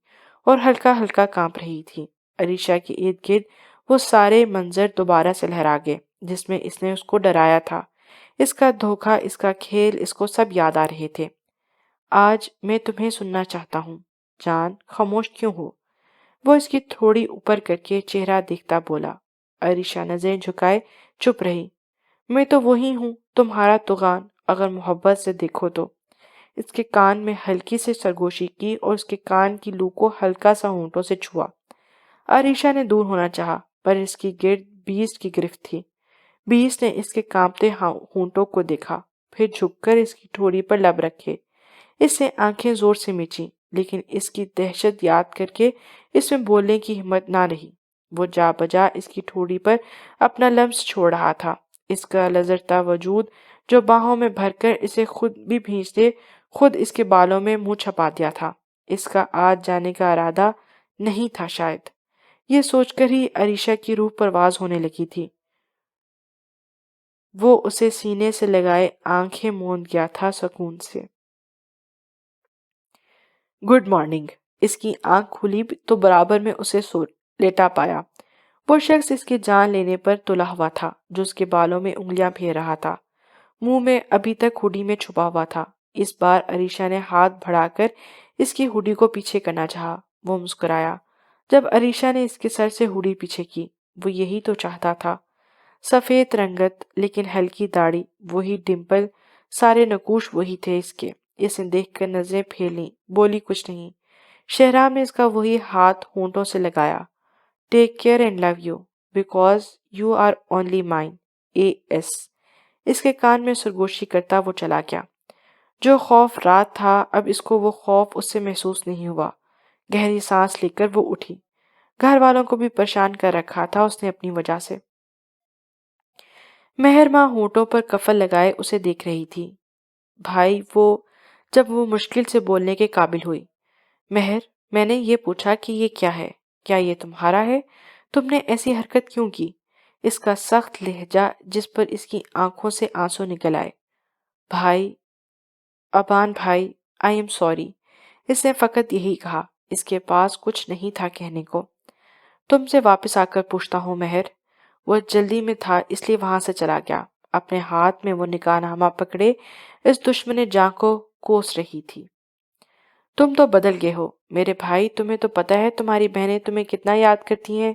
اور ہلکا ہلکا کانپ رہی تھی۔ عریشہ کے ارد گرد وہ سارے منظر دوبارہ سے لہرا گئے جس میں اس نے اس کو ڈرایا تھا۔ اس کا دھوکہ، اس کا کھیل، اس کو سب یاد آ رہے تھے۔ آج میں تمہیں سننا چاہتا ہوں۔ جان، خاموش کیوں ہو؟ وہ اس کی تھوڑی اوپر کر کے چہرہ دیکھتا بولا۔ عریشہ نظریں جھکائے چپ رہی۔ میں تو وہی ہوں، تمہارا تغان، اگر محبت سے دیکھو تو۔ اس کے کان میں ہلکی سے سرگوشی کی اور اس کے کان کی لو کو ہلکا سا ہونٹوں سے چھوا۔ عریشہ نے دور ہونا چاہا، پر اس کی گرد بیس کی گرفت تھی۔ بیس نے اس کے کانپتے ہونٹوں کو دیکھا، پھر جھک کر اس کی ٹھوڑی پر لب رکھے۔ اس سے آنکھیں زور سے میچیں، لیکن اس کی دہشت یاد کر کے اس میں بولنے کی ہمت نہ رہی۔ وہ جا بجا اس کی ٹھوڑی پر اپنا لمس چھوڑ رہا تھا۔ اس کا لذرتا وجود جو باہوں میں بھر کر اسے خود بھی بھیجتے، خود اس کے بالوں میں منہ چھپا دیا تھا۔ اس کا آج جانے کا ارادہ نہیں تھا شاید۔ یہ سوچ کر ہی عریشہ کی روح پرواز ہونے لگی تھی۔ وہ اسے سینے سے لگائے آنکھیں موند گیا تھا سکون سے۔ Good morning. اس کی آنکھ کھلی تو برابر میں اسے لیٹا پایا۔ وہ شخص اس کے جان لینے پر تلا ہوا تھا، جو اس کے بالوں میں انگلیاں پھیر رہا تھا، منہ میں ابھی تک ہوڈی میں چھپا ہوا تھا۔ اس بار عریشہ نے ہاتھ بڑھا کر اس کی ہوڈی کو پیچھے کرنا چاہا۔ وہ مسکرایا جب عریشہ نے اس کے سر سے ہوڈی پیچھے کی۔ وہ یہی تو چاہتا تھا۔ سفید رنگت، لیکن ہلکی داڑھی، وہی ڈمپل، سارے نقوش وہی تھے اس کے۔ اس نے دیکھ کر نظریں پھیلیں، بولی کچھ نہیں۔ شہرام نے اس کا وہی ہاتھ ہونٹوں سے لگایا۔ Take care and love you because you are only mine, A S. اس کے کان میں سرگوشی کرتا وہ چلا گیا۔ جو خوف رات تھا، اب اس کو وہ خوف اس سے محسوس نہیں ہوا۔ گہری سانس لے کر وہ اٹھی۔ گھر والوں کو بھی پریشان کر رکھا تھا اس نے اپنی وجہ سے۔ مہر ماں ہونٹوں پر کفل لگائے اسے دیکھ رہی تھی۔ بھائی، جب وہ مشکل سے بولنے کے قابل ہوئی۔ مہر، میں نے یہ پوچھا کہ یہ کیا ہے؟ کیا یہ تمہارا ہے؟ تم نے ایسی حرکت کیوں کی؟ اس کا سخت لہجہ جس پر اس کی آنکھوں سے آنسو نکل آئے۔ بھائی، ابان بھائی، آئی ایم سوری۔ اس نے فقط یہی کہا۔ اس کے پاس کچھ نہیں تھا کہنے کو۔ تم سے واپس آ کر پوچھتا ہوں مہر۔ وہ جلدی میں تھا اس لیے وہاں سے چلا گیا۔ اپنے ہاتھ میں وہ نکاح نامہ پکڑے اس دشمن جاں کو کوس رہی تھی۔ تم تو بدل گئے ہو میرے بھائی، تمہیں تو پتہ ہے تمہاری بہنیں تمہیں کتنا یاد کرتی ہیں۔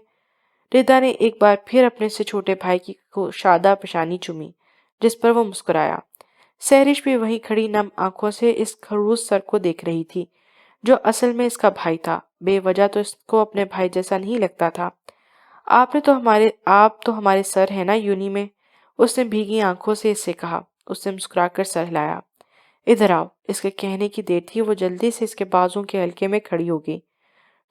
ردا نے ایک بار پھر اپنے سے چھوٹے بھائی کی شادہ پیشانی چومی، جس پر وہ مسکرایا۔ سہرش بھی وہیں کھڑی نم آنکھوں سے اس خروش سر کو دیکھ رہی تھی، جو اصل میں اس کا بھائی تھا۔ بے وجہ تو اس کو اپنے بھائی جیسا نہیں لگتا تھا۔ آپ تو ہمارے سر ہیں نا یونی میں، اس نے بھیگی آنکھوں سے اس سے کہا۔ اس نے مسکرا کر سر ہلایا۔ ادھر آؤ۔ اس کے کہنے کی دیر تھی، وہ جلدی سے اس کے بازوں کے حلقے میں کھڑی ہو گئی۔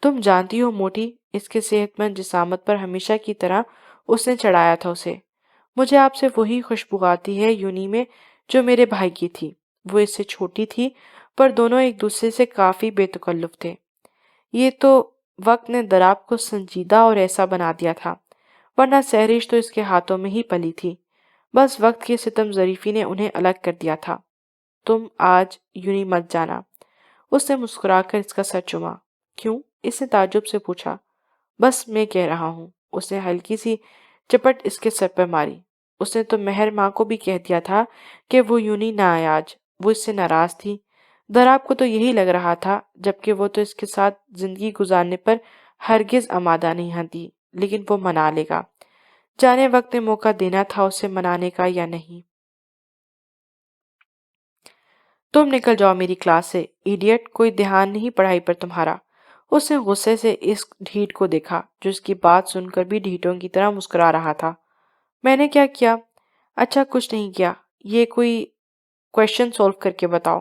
تم جانتی ہو موٹی، اس کے صحت مند جسامت پر ہمیشہ کی طرح اس نے چڑھایا تھا اسے۔ مجھے آپ سے وہی خوشبو آتی ہے یونی میں جو میرے بھائی کی تھی۔ وہ اس سے چھوٹی تھی، پر دونوں ایک دوسرے سے کافی بے تکلف تھے۔ یہ تو وقت نے دراب کو سنجیدہ اور ایسا بنا دیا تھا، ورنہ سہرش تو اس کے ہاتھوں میں ہی پلی تھی۔ بس وقت کی ستم ظریفی نے انہیں الگ کر دیا تھا۔ تم آج یونی مت جانا۔ اس نے مسکرا کر اس کا سر چوما۔ کیوں؟ اس نے تعجب سے پوچھا۔ بس میں کہہ رہا ہوں۔ اس نے ہلکی سی چپٹ اس کے سر پر ماری۔ اس نے تو مہر ماں کو بھی کہہ دیا تھا کہ وہ یونی نہ آئے آج۔ وہ اس سے ناراض تھی۔ دراب کو تو یہی لگ رہا تھا، جبکہ وہ تو اس کے ساتھ زندگی گزارنے پر ہرگز آمادہ نہیں تھی، لیکن وہ منا لے گا۔ جانے وقت نے موقع دینا تھا اسے منانے کا یا نہیں۔ تم نکل جاؤ میری کلاس سے، ایڈیٹ، کوئی دھیان نہیں پڑھائی پر تمہارا۔ اس نے غصے سے اس ڈھیٹ کو دیکھا، جو اس کی بات سن کر بھی ڈھیٹوں کی طرح مسکرا رہا تھا۔ میں نے کیا کیا؟ اچھا کچھ نہیں کیا، یہ کوئی کویشچن سولو کر کے بتاؤ۔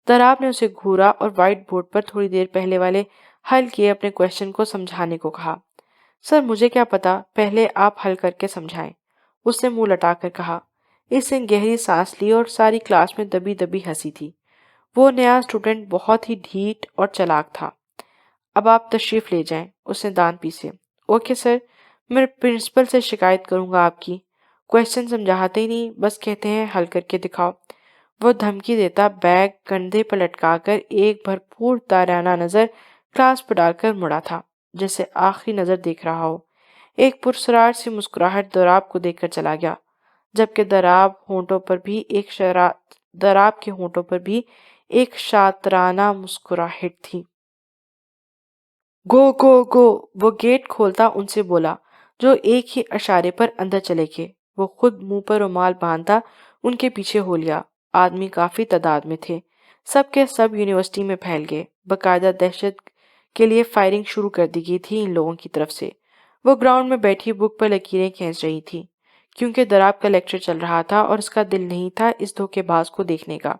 دراب نے اسے گھورا اور وائٹ بورڈ پر تھوڑی دیر پہلے والے حل کیے اپنے کویشچن کو سمجھانے کو کہا۔ سر مجھے کیا پتا، پہلے آپ حل کر کے سمجھائیں، اس نے منہ لٹا کر کہا۔ اس نے گہری سانس لی اور ساری کلاس میں دبی دبی ہنسی تھی۔ وہ نیا اسٹوڈنٹ بہت ہی ڈھیٹ اور چلاک تھا۔ اب آپ تشریف لے جائیں، اس نے دان پیسے۔ اوکے سر، میں پرنسپل سے شکایت کروں گا آپ کی۔ کویشچن سمجھاتے ہی نہیں، بس کہتے ہیں حل کر کے دکھاؤ۔ وہ دھمکی دیتا بیگ کندھے پر لٹکا کر ایک بھرپور تارانہ نظر کلاس پر ڈال کر مڑا تھا، جیسے آخری نظر دیکھ رہا ہو۔ ایک پرسرار سی مسکراہٹ دراب کو دیکھ کر چلا گیا۔ جبکہ دراب کے ہونٹوں پر بھی ایک شاطرانہ مسکراہٹ تھی۔ گو گو گو، وہ گیٹ کھولتا ان سے بولا، جو ایک ہی اشارے پر اندر چلے گئے۔ وہ خود منہ پر رومال باندھا ان کے پیچھے ہو لیا۔ آدمی کافی تعداد میں تھے، سب کے سب یونیورسٹی میں پھیل گئے۔ باقاعدہ دہشت کے لیے فائرنگ شروع کر دی گئی تھی ان لوگوں کی طرف سے۔ وہ گراؤنڈ میں بیٹھی بک پر لکیریں کھینچ رہی تھی، کیونکہ دراب کا لیکچر چل رہا تھا اور اس کا دل نہیں تھا اس دھوکے باز کو دیکھنے کا۔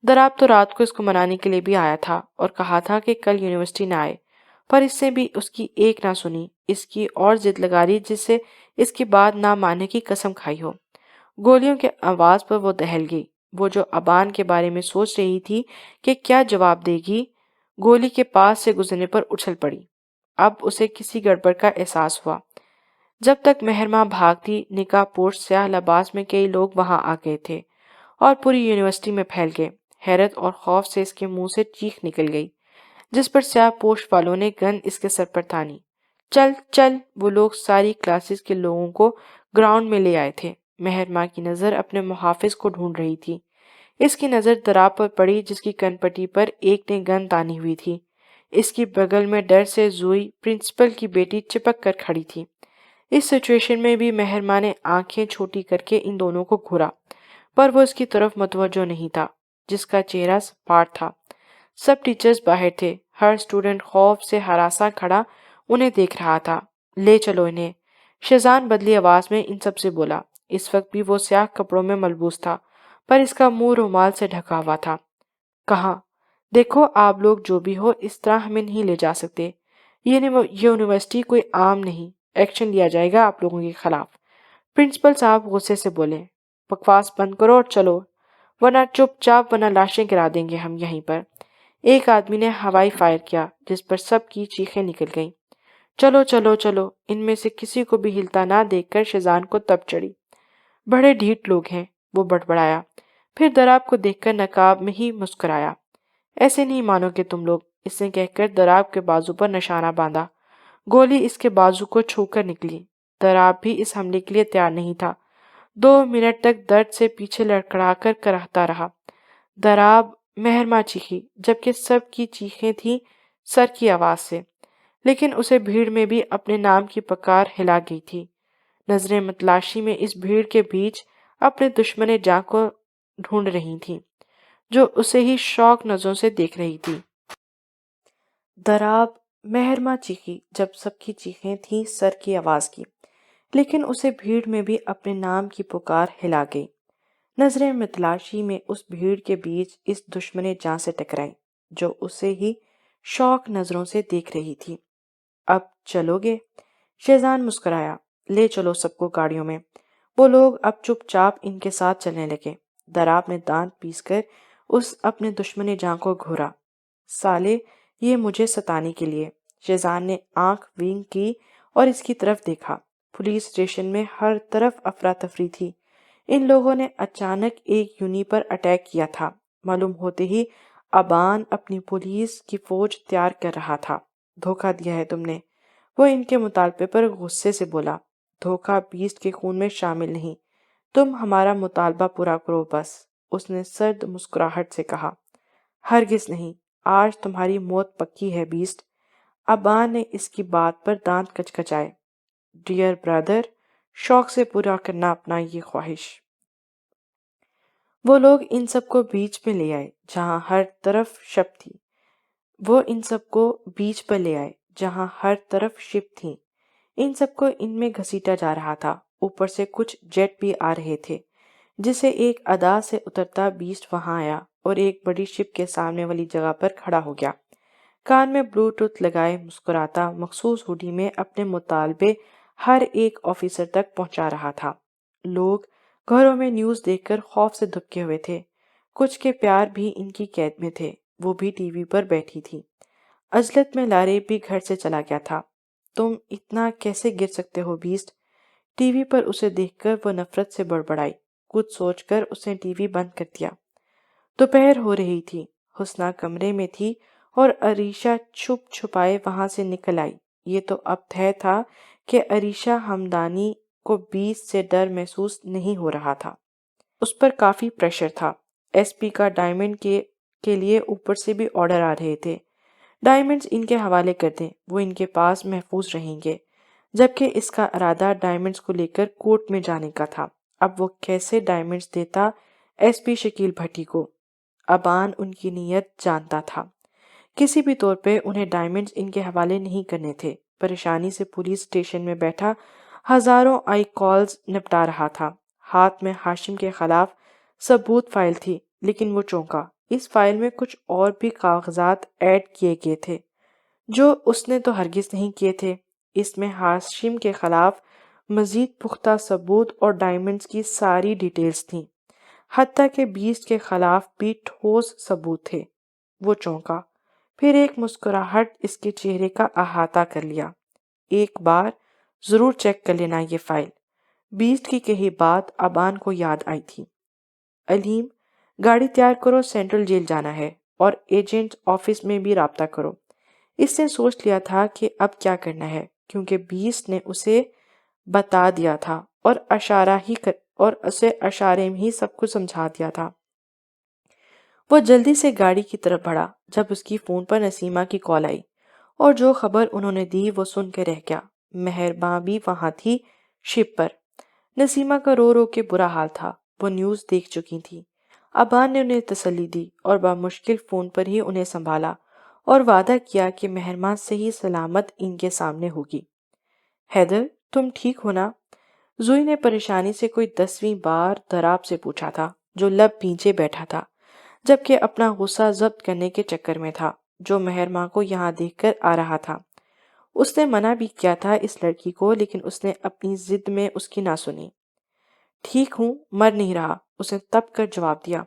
دراب تو رات کو اس کو منانے کے لیے بھی آیا تھا اور کہا تھا کہ کل یونیورسٹی نہ آئے، پر اس نے بھی اس کی ایک نہ سنی، اس کی اور ضد لگا لی جس سے اس کی بات نہ ماننے کی قسم کھائی ہو۔ گولیوں کے آواز پر وہ دہل گئی۔ وہ جو ابان کے بارے میں سوچ رہی تھی کہ کیا جواب دے گی، گولی کے پاس سے گزرنے پر اچھل پڑی۔ اب اسے کسی گڑبڑ کا احساس ہوا۔ جب تک مہرماں بھاگتی، نکاح پوش سیاہ لباس میں کئی لوگ وہاں آ گئے تھے اور پوری یونیورسٹی میں پھیل گئے۔ حیرت اور خوف سے اس کے منہ سے چیخ نکل گئی، جس پر سیاہ پوش والوں نے گن اس کے سر پر تانی۔ چل چل، وہ لوگ ساری کلاسز کے لوگوں کو گراؤنڈ میں لے آئے تھے۔ مہرماں کی نظر اپنے محافظ کو ڈھونڈ رہی تھی۔ اس کی نظر دراب پر پڑی جس کی کن پٹی پر ایک نے گن تانی ہوئی تھی۔ اس کی بغل میں ڈر سے زوئی، پرنسپل کی بیٹی، چپک کر کھڑی تھی۔ اس سچویشن میں بھی مہرماں نے آنکھیں چھوٹی کر کے ان دونوں کو گھورا، پر وہ اس کی طرف متوجہ نہیں تھا، جس کا چہرہ سپاٹ تھا۔ سب ٹیچرز باہر تھے، ہر اسٹوڈنٹ خوف سے ہراساں کھڑا انہیں دیکھ رہا تھا۔ لے چلو انہیں، شیزان بدلی آواز میں ان سب سے بولا۔ اس وقت بھی وہ سیاہ کپڑوں میں ملبوس تھا، پر اس کا منہ رومال سے ڈھکا ہوا تھا۔ کہاں؟ دیکھو آپ لوگ جو بھی ہو، اس طرح ہمیں نہیں لے جا سکتے۔ یہ یونیورسٹی کوئی عام نہیں، ایکشن لیا جائے گا آپ لوگوں کے خلاف۔ پرنسپل صاحب غصے سے بولے، بکواس بند کرو اور چلو، ورنہ چپ چاپ، ورنہ لاشیں گرا دیں گے ہم یہیں پر۔ ایک آدمی نے ہوائی فائر کیا جس پر سب کی چیخیں نکل گئیں۔ چلو چلو چلو، ان میں سے کسی کو بھی ہلتا نہ دیکھ کر شیزان کو تب چڑھی۔ بڑے ڈھیٹ لوگ ہیں، وہ بڑبڑایا، پھر دراب کو دیکھ کر نقاب میں ہی مسکرایا۔ ایسے نہیں مانو گے تم لوگ، اس نے کہہ کر دراب کے بازو پر نشانہ باندھا۔ گولی اس کے بازو کو چھو کر نکلی۔ دراب بھی اس حملے کے لیے تیار نہیں تھا۔ 2 منٹ تک درد سے پیچھے لڑکھڑا کر کرہتا رہا۔ دراب، مہرماں چیخی، جبکہ سب کی چیخیں تھیں سر کی آواز سے، لیکن اسے بھیڑ میں بھی اپنے نام کی پکار ہلا گئی تھی۔ نظریں متلاشی میں اس بھیڑ کے بیچ اپنے دشمن جاں کو ڈھونڈ رہی تھیں، جو اسے ہی شوق نظروں سے دیکھ رہی تھی۔ دراب، مہرماں چیخی، جب سب کی چیخیں تھیں سر کی آواز کی، لیکن اسے بھیڑ میں بھی اپنے نام کی پکار ہلا گئی۔ نظریں متلاشی میں اس بھیڑ کے بیچ اس دشمن جاں سے ٹکرائیں، جو اسے ہی شوق نظروں سے دیکھ رہی تھی۔ اب چلو گے؟ شیزان مسکرایا۔ لے چلو سب کو گاڑیوں میں۔ وہ لوگ اب چپ چاپ ان کے ساتھ چلنے لگے۔ دراب نے دانت پیس کر اس اپنے دشمن جاں کو گھورا۔ سالے، یہ مجھے ستانے کے لیے۔ شیزان نے آنکھ ونک کی اور اس کی طرف دیکھا۔ پولیس اسٹیشن میں ہر طرف افراتفری تھی۔ ان لوگوں نے اچانک ایک یونی پر اٹیک کیا تھا۔ معلوم ہوتے ہی ابان اپنی پولیس کی فوج تیار کر رہا تھا۔ دھوکہ دیا ہے تم نے، وہ ان کے مطالبے پر غصے سے بولا۔ دھوکہ بیسٹ کے خون میں شامل نہیں، تم ہمارا مطالبہ پورا کرو بس، اس نے سرد مسکراہٹ سے کہا۔ ہرگز نہیں، آج تمہاری موت پکی ہے بیسٹ۔ ابان نے اس کی بات پر دانت کچکچائے۔ ڈیئر برادر، شوق سے پورا کرنا اپنا یہ خواہش۔ وہ لوگ ان سب کو بیچ میں لے آئے جہاں ہر طرف شب تھی۔ وہ ان سب کو بیچ پر لے آئے جہاں ہر طرف شپ تھی۔ ان سب کو ان میں گھسیٹا جا رہا تھا۔ اوپر سے کچھ جیٹ بھی آ رہے تھے، جسے ایک ادا سے اترتا بیسٹ وہاں آیا اور ایک بڑی شپ کے سامنے والی جگہ پر کھڑا ہو گیا۔ کان میں بلوٹوتھ لگائے مسکراتا مخصوص ہوڈی میں اپنے مطالبے ہر ایک آفیسر تک پہنچا رہا تھا۔ لوگ گھروں میں نیوز دیکھ کر خوف سے دبکے ہوئے تھے۔ کچھ کے پیار بھی ان کی قید میں تھے، وہ بھی ٹی وی پر بیٹھی تھی۔ عجلت میں لاریب بھی گھر سے چلا گیا تھا۔ تم اتنا کیسے گر سکتے ہو بیسٹ؟ ٹی وی پر اسے دیکھ کر وہ نفرت سے بڑبڑائی۔ کچھ سوچ کر اس نے ٹی وی بند کر دیا۔ دوپہر ہو رہی تھی۔ حسنہ کمرے میں تھی اور عریشہ چھپ چھپائے وہاں سے نکل آئی۔ یہ تو اب طے تھا کہ عریشہ ہمدانی کو بیس سے ڈر محسوس نہیں ہو رہا تھا۔ اس پر کافی پریشر تھا۔ ایس پی کا ڈائمنڈ کے لیے اوپر سے بھی آرڈر آ رہے تھے۔ ڈائمنڈز ان کے حوالے کر دیں، وہ ان کے پاس محفوظ رہیں گے، جبکہ اس کا ارادہ ڈائمنڈز کو لے کر کورٹ میں جانے کا تھا۔ اب وہ کیسے ڈائمنڈز دیتا ایس پی شکیل بھٹی کو؟ ابان ان کی نیت جانتا تھا۔ کسی بھی طور پہ انہیں ڈائمنڈز ان کے حوالے نہیں کرنے تھے۔ پریشانی سے پولیس اسٹیشن میں بیٹھا ہزاروں آئی کالز نپٹا رہا تھا۔ ہاتھ میں ہاشم کے خلاف ثبوت فائل تھی، لیکن وہ چونکا۔ اس فائل میں کچھ اور بھی کاغذات ایڈ کیے گئے تھے جو اس نے تو ہرگز نہیں کیے تھے۔ اس میں ہاشم کے خلاف مزید پختہ ثبوت اور ڈائمنڈز کی ساری ڈیٹیلز تھیں، حتیٰ کہ بیسٹ کے خلاف بھی ٹھوس ثبوت تھے۔ وہ چونکا، پھر ایک مسکراہٹ اس کے چہرے کا احاطہ کر لیا۔ ایک بار ضرور چیک کر لینا یہ فائل۔ بیسٹ کی کہی بات ابان کو یاد آئی تھی۔ علیم، گاڑی تیار کرو، سینٹرل جیل جانا ہے، اور ایجنٹ آفس میں بھی رابطہ کرو۔ اس نے سوچ لیا تھا کہ اب کیا کرنا ہے، کیونکہ بیسٹ نے اسے بتا دیا تھا اور اسے اشارے میں ہی سب کچھ سمجھا دیا تھا۔ وہ جلدی سے گاڑی کی طرف بڑھا جب اس کی فون پر نسیمہ کی کال آئی، اور جو خبر انہوں نے دی وہ سن کے رہ گیا۔ مہرباں بھی وہاں تھی، شپ پر۔ نسیمہ کا رو رو کے برا حال تھا، وہ نیوز دیکھ چکی تھی۔ ابان نے انہیں تسلی دی اور بمشکل فون پر ہی انہیں سنبھالا اور وعدہ کیا کہ مہرباں صحیح سلامت ان کے سامنے ہوگی۔ حیدر، تم ٹھیک ہو نا؟ زوئی نے پریشانی سے کوئی 10ویں بار دراب سے پوچھا تھا، جو لب بھینچے بیٹھا تھا، جبکہ اپنا غصہ ضبط کرنے کے چکر میں تھا جو مہرباں کو یہاں دیکھ کر آ رہا تھا۔ اس نے منع بھی کیا تھا اس لڑکی کو، لیکن اس نے اپنی ضد میں اس کی نہ سنی۔ ٹھیک ہوں، مر نہیں رہا، اس نے تپ کر جواب دیا۔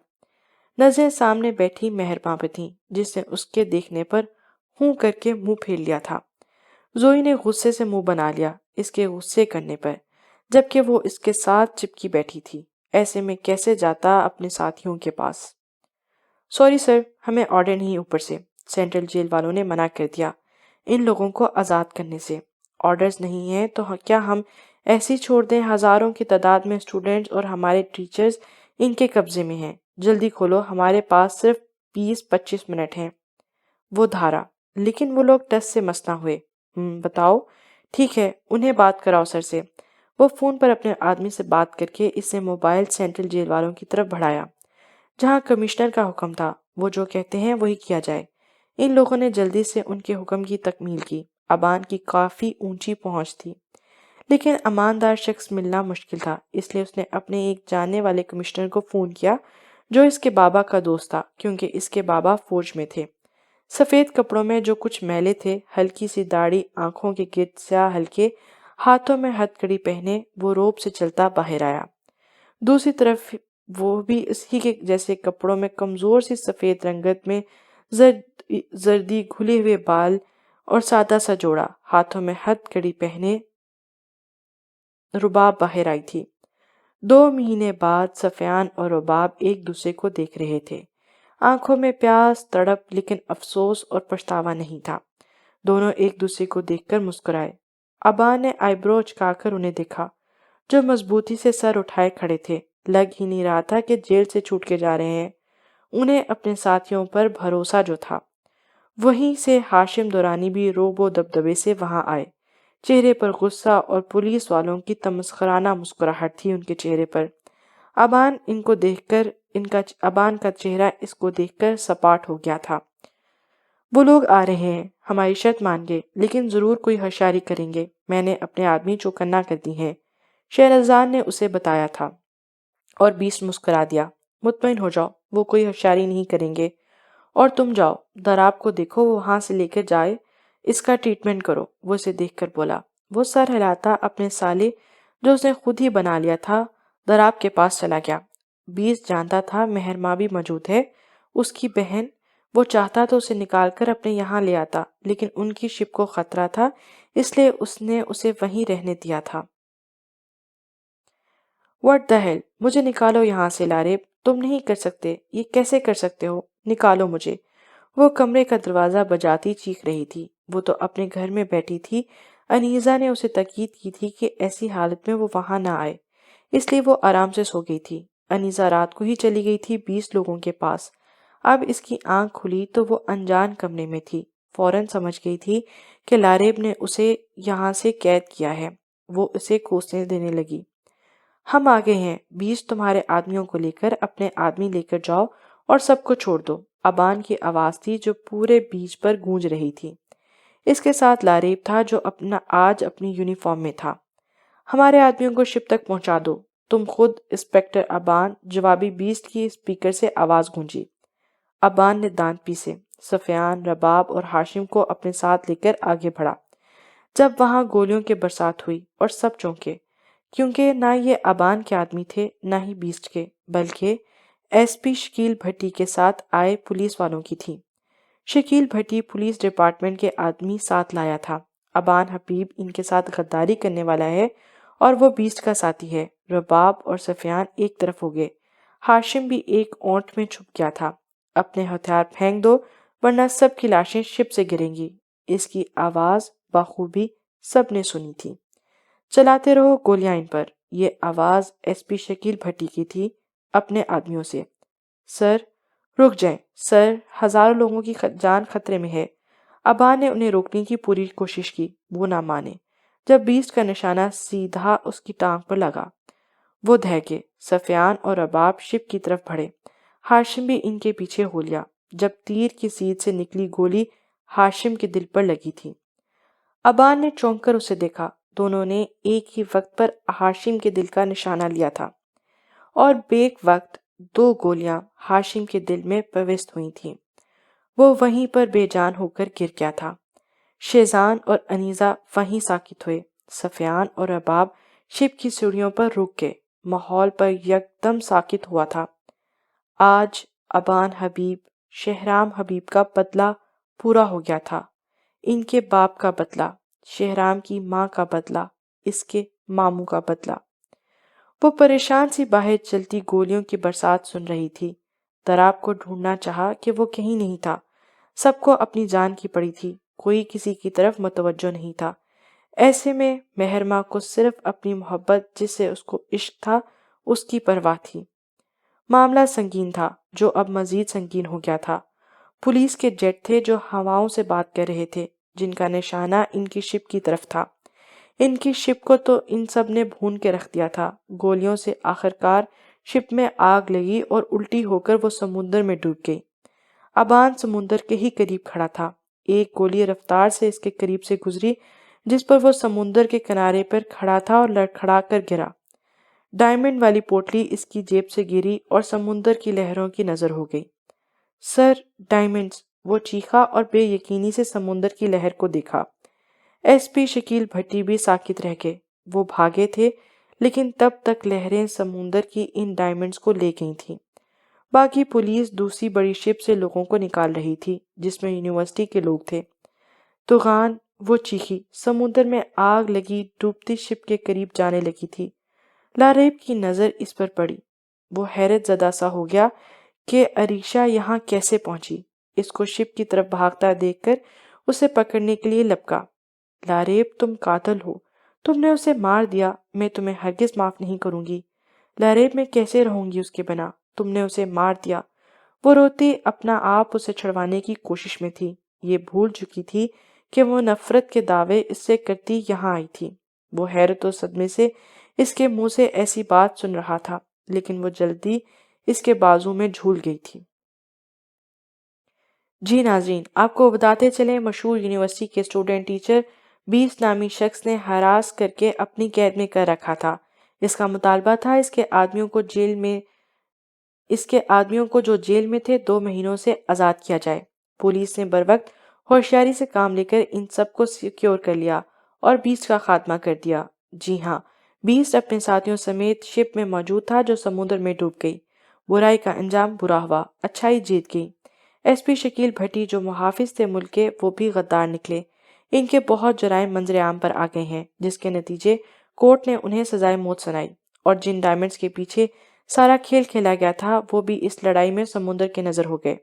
نظریں سامنے بیٹھی مہرباں پہ تھیں، جس نے اس کے دیکھنے پر ہوں کر کے منہ پھیر لیا تھا۔ زوئی نے غصے سے منہ بنا لیا اس کے غصے کرنے پر، جبکہ وہ اس کے ساتھ چپکی بیٹھی تھی۔ ایسے میں کیسے جاتا اپنے ساتھیوں کے پاس؟ سوری سر، ہمیں آرڈر نہیں اوپر سے، سینٹرل جیل والوں نے منع کر دیا ان لوگوں کو آزاد کرنے سے۔ آرڈرز نہیں ہیں تو کیا ہم ایسی چھوڑ دیں؟ ہزاروں کی تعداد میں اسٹوڈنٹس اور ہمارے ٹیچرز ان کے قبضے میں ہیں۔ جلدی کھولو، ہمارے پاس صرف 20-25 منٹ ہیں۔ وہ دھارا، لیکن وہ لوگ ٹس سے مس نہ ہوئے۔ بتاؤ۔ ٹھیک ہے، انہیں بات کراؤ سر سے۔ وہ فون پر اپنے آدمی سے بات کر کے اسے موبائل سینٹرل جیل والوں کی طرف بڑھایا، جہاں کمشنر کا حکم تھا وہ جو کہتے ہیں وہی کیا جائے۔ ان لوگوں نے جلدی سے ان کے حکم کی تکمیل کی۔ ابان کی کافی اونچی پہنچ تھی، لیکن اماندار شخص ملنا مشکل تھا، اس لیے اس نے اپنے ایک جاننے والے کمشنر کو فون کیا جو اس کے بابا کا دوست تھا، کیونکہ اس کے بابا فوج میں تھے۔ سفید کپڑوں میں جو کچھ میلے تھے، ہلکی سی داڑھی، آنکھوں کے گرد سیاہ ہلکے، ہاتھوں میں ہتھ کڑی پہنے وہ روب سے چلتا باہر آیا۔ دوسری طرف وہ بھی اسی کے جیسے کپڑوں میں، کمزور سی سفید رنگت میں، زردی گھلے ہوئے بال اور سادہ سا جوڑا، ہاتھوں میں ہتھ کڑی پہنے رباب باہر آئی تھی۔ 2 مہینے بعد سفیان اور رباب ایک دوسرے کو دیکھ رہے تھے، آنکھوں میں پیاس، تڑپ، لیکن افسوس اور پچھتاوا نہیں تھا۔ دونوں ایک دوسرے کو دیکھ کر مسکرائے۔ ابان نے آئی برو اچکا کر انہیں دیکھا، جو مضبوطی سے سر اٹھائے کھڑے تھے۔ لگ ہی نہیں رہا تھا کہ جیل سے چھوٹ کے جا رہے ہیں۔ انہیں اپنے ساتھیوں پر بھروسہ جو تھا۔ وہیں سے ہاشم دورانی بھی روب و دبدبے سے وہاں آئے، چہرے پر غصہ، اور پولیس والوں کی تمسخرانہ مسکراہٹ تھی ان کے چہرے پر۔ ابان کا چہرہ اس کو دیکھ کر سپاٹ ہو گیا تھا۔ وہ لوگ آ رہے ہیں، ہماری شرط مان گے، لیکن ضرور کوئی ہوشیاری کریں گے۔ میں نے اپنے آدمی چوکنا کر دی ہیں، شہرزاد نے اسے بتایا تھا، اور بیس مسکرا دیا۔ مطمئن ہو جاؤ، وہ کوئی ہوشیاری نہیں کریں گے۔ اور تم جاؤ، دراب کو دیکھو، وہ وہاں سے لے کر جائے، اس کا ٹریٹمنٹ کرو۔ وہ اسے دیکھ کر بولا۔ وہ سر ہلاتا اپنے سالے جو اس نے خود ہی بنا لیا تھا دراب کے پاس چلا گیا۔ بیس جانتا تھا مہرماں بھی موجود ہے، اس کی بہن۔ وہ چاہتا تو اسے نکال کر اپنے یہاں لے آتا، لیکن ان کی شپ کو خطرہ تھا، اس لیے اس نے اسے وہیں رہنے دیا تھا۔ واٹ دی ہیل، مجھے نکالو یہاں سے لارے، تم نہیں کر سکتے، یہ کیسے کر سکتے ہو؟ نکالو مجھے۔ وہ کمرے کا دروازہ بجاتی چیخ رہی تھی۔ وہ تو اپنے گھر میں بیٹھی تھی، انیزا نے اسے تاکید کی تھی کہ ایسی حالت میں وہ وہاں نہ آئے، اس لیے وہ آرام سے سو گئی تھی۔ انیزا رات کو ہی چلی گئی تھی 20 لوگوں کے پاس۔ اب اس کی آنکھ کھلی تو وہ انجان کمرے میں تھی۔ فوراً سمجھ گئی تھی کہ لاریب نے اسے یہاں سے قید کیا ہے۔ وہ اسے کوسنے دینے لگی۔ ہم آگے ہیں، 20 تمہارے آدمیوں کو لے کر اپنے آدمی لے کر جاؤ اور سب کو چھوڑ دو، ابان کی آواز تھی جو پورے بیچ پر گونج رہی تھی۔ اس کے ساتھ لاریب تھا جو آج اپنی یونیفارم میں تھا۔ ہمارے آدمیوں کو شپ تک پہنچا دو، تم خود انسپکٹر ابان، جوابی 20 کی اسپیکر سے آواز گونجی۔ ابان نے دانت پیسے، سفیان، رباب اور ہاشم کو اپنے ساتھ لے کر آگے بڑھا۔ جب وہاں گولیوں کی برسات ہوئی اور سب چونکے، کیونکہ نہ یہ ابان کے آدمی تھے نہ ہی 20 کے، بلکہ ایس پی شکیل بھٹی کے ساتھ آئے پولیس والوں کی تھی۔ شکیل بھٹی پولیس ڈپارٹمنٹ کے آدمی ساتھ لایا تھا۔ ابان حبیب ان کے ساتھ غداری کرنے والا ہے اور وہ 20 کا ساتھی ہے۔ رباب اور سفیان ایک طرف ہو گئے۔ ہاشم بھی ایک اونٹ میں چھپ گیا تھا۔ اپنے ہتھیار پھینک دو ورنہ سب کی لاشیں شپ سے گریں گی۔ اس کی آواز بخوبی سب نے سنی تھی۔ چلاتے رہو گولیاں ان پر۔ یہ آواز ایس پی شکیل بھٹی کی تھی اپنے آدمیوں سے۔ سر رک جائیں، سر، ہزاروں لوگوں کی جان خطرے میں ہے۔ ابا نے انہیں روکنے کی پوری کوشش کی، وہ نہ مانے۔ جب 20 کا نشانہ سیدھا اس کی ٹانگ پر لگا، وہ دہکے۔ سفیان اور رباب شپ کی طرف بڑھے۔ ہاشم بھی ان کے پیچھے ہو لیا۔ جب تیر کی سیدھ سے نکلی گولی ہاشم کے دل پر لگی تھی۔ ابان نے چونک کر اسے دیکھا۔ دونوں نے ایک ہی وقت پر ہاشم کے دل کا نشانہ لیا تھا اور بیک وقت 2 گولیاں ہاشم کے دل میں پیوست ہوئی تھیں۔ وہ وہیں پر بے جان ہو کر گر گیا تھا۔ شیزان اور انیزا وہیں ساکت ہوئے۔ سفیان اور رباب شپ کی سیڑھیوں پر رک گئے۔ ماحول پر یکدم ساکت ہوا تھا۔ آج ابان حبیب، شہرام حبیب کا بدلہ پورا ہو گیا تھا۔ ان کے باپ کا بدلہ، شہرام کی ماں کا بدلہ، اس کے ماموں کا بدلہ۔ وہ پریشان سی باہر چلتی گولیوں کی برسات سن رہی تھی۔ تراب کو ڈھونڈنا چاہا کہ وہ کہیں نہیں تھا۔ سب کو اپنی جان کی پڑی تھی، کوئی کسی کی طرف متوجہ نہیں تھا۔ ایسے میں مہرماں کو صرف اپنی محبت جس سے اس کو عشق تھا اس کی پرواہ تھی۔ معاملہ سنگین تھا جو اب مزید سنگین ہو گیا تھا۔ پولیس کے جیٹ تھے جو ہواؤں سے بات کر رہے تھے، جن کا نشانہ ان کی شپ کی طرف تھا۔ ان کی شپ کو تو ان سب نے بھون کے رکھ دیا تھا۔ گولیوں سے آخرکار شپ میں آگ لگی اور الٹی ہو کر وہ سمندر میں ڈوب گئی۔ ابان سمندر کے ہی قریب کھڑا تھا۔ ایک گولی رفتار سے اس کے قریب سے گزری جس پر وہ سمندر کے کنارے پر کھڑا تھا اور لڑکھڑا کر گرا۔ ڈائمنڈ والی پوٹلی اس کی جیب سے گری اور سمندر کی لہروں کی نظر ہو گئی۔ سر، ڈائمنڈز! وہ چیخا اور بے یقینی سے سمندر کی لہر کو دیکھا۔ ایس پی شکیل بھٹی بھی ساکت رہ گئے۔ وہ بھاگے تھے لیکن تب تک لہریں سمندر کی ان ڈائمنڈز کو لے گئی تھیں۔ باقی پولیس دوسری بڑی شپ سے لوگوں کو نکال رہی تھی جس میں یونیورسٹی کے لوگ تھے۔ توغان، وہ چیخی، سمندر میں آگ لگی ڈوبتی شپ کے قریب جانے لگی تھی۔ لاریب کی نظر اس پر پڑی۔ وہ حیرت زدہ سا ہو گیا کہ عریشہ یہاں کیسے پہنچی۔ اس کو شپ کی طرف بھاگتا دیکھ کر اسے پکڑنے کے لیے لپکا۔ لاریب، تم قاتل ہو، تم نے اسے مار دیا، میں تمہیں ہرگز معاف نہیں کروں گی۔ لاریب، میں کیسے رہوں گی اس کے بنا، تم نے اسے مار دیا۔ وہ روتی اپنا آپ اسے چھڑوانے کی کوشش میں تھی۔ یہ بھول چکی تھی کہ وہ نفرت کے دعوے اس سے کرتی یہاں آئی تھی۔ وہ حیرت و صدمے سے اس کے منہ سے ایسی بات سن رہا تھا لیکن وہ جلدی اس کے بازو میں جھول گئی تھی۔ جی ناظرین، آپ کو بتاتے چلیں مشہور یونیورسٹی کے اسٹوڈنٹ ٹیچر 20 نامی شخص نے ہراس کر کے اپنی قید میں کر رکھا تھا۔ اس کا مطالبہ تھا اس کے آدمیوں کو جو جیل میں تھے 2 مہینوں سے آزاد کیا جائے۔ پولیس نے بروقت ہوشیاری سے کام لے کر ان سب کو سیکیور کر لیا اور 20 کا خاتمہ کر دیا۔ جی ہاں، 20 اپنے ساتھیوں سمیت شپ میں موجود تھا جو سمندر میں ڈوب گئی۔ برائی کا انجام برا ہوا، اچھائی جیت گئی۔ ایس پی شکیل بھٹی جو محافظ تھے ملک کے، وہ بھی غدار نکلے۔ ان کے بہت جرائم منظر عام پر آ گئے ہیں جس کے نتیجے کورٹ نے انہیں سزائے موت سنائی، اور جن ڈائمنڈز کے پیچھے سارا کھیل کھیلا گیا تھا وہ بھی اس لڑائی میں سمندر کے نظر ہو گئے۔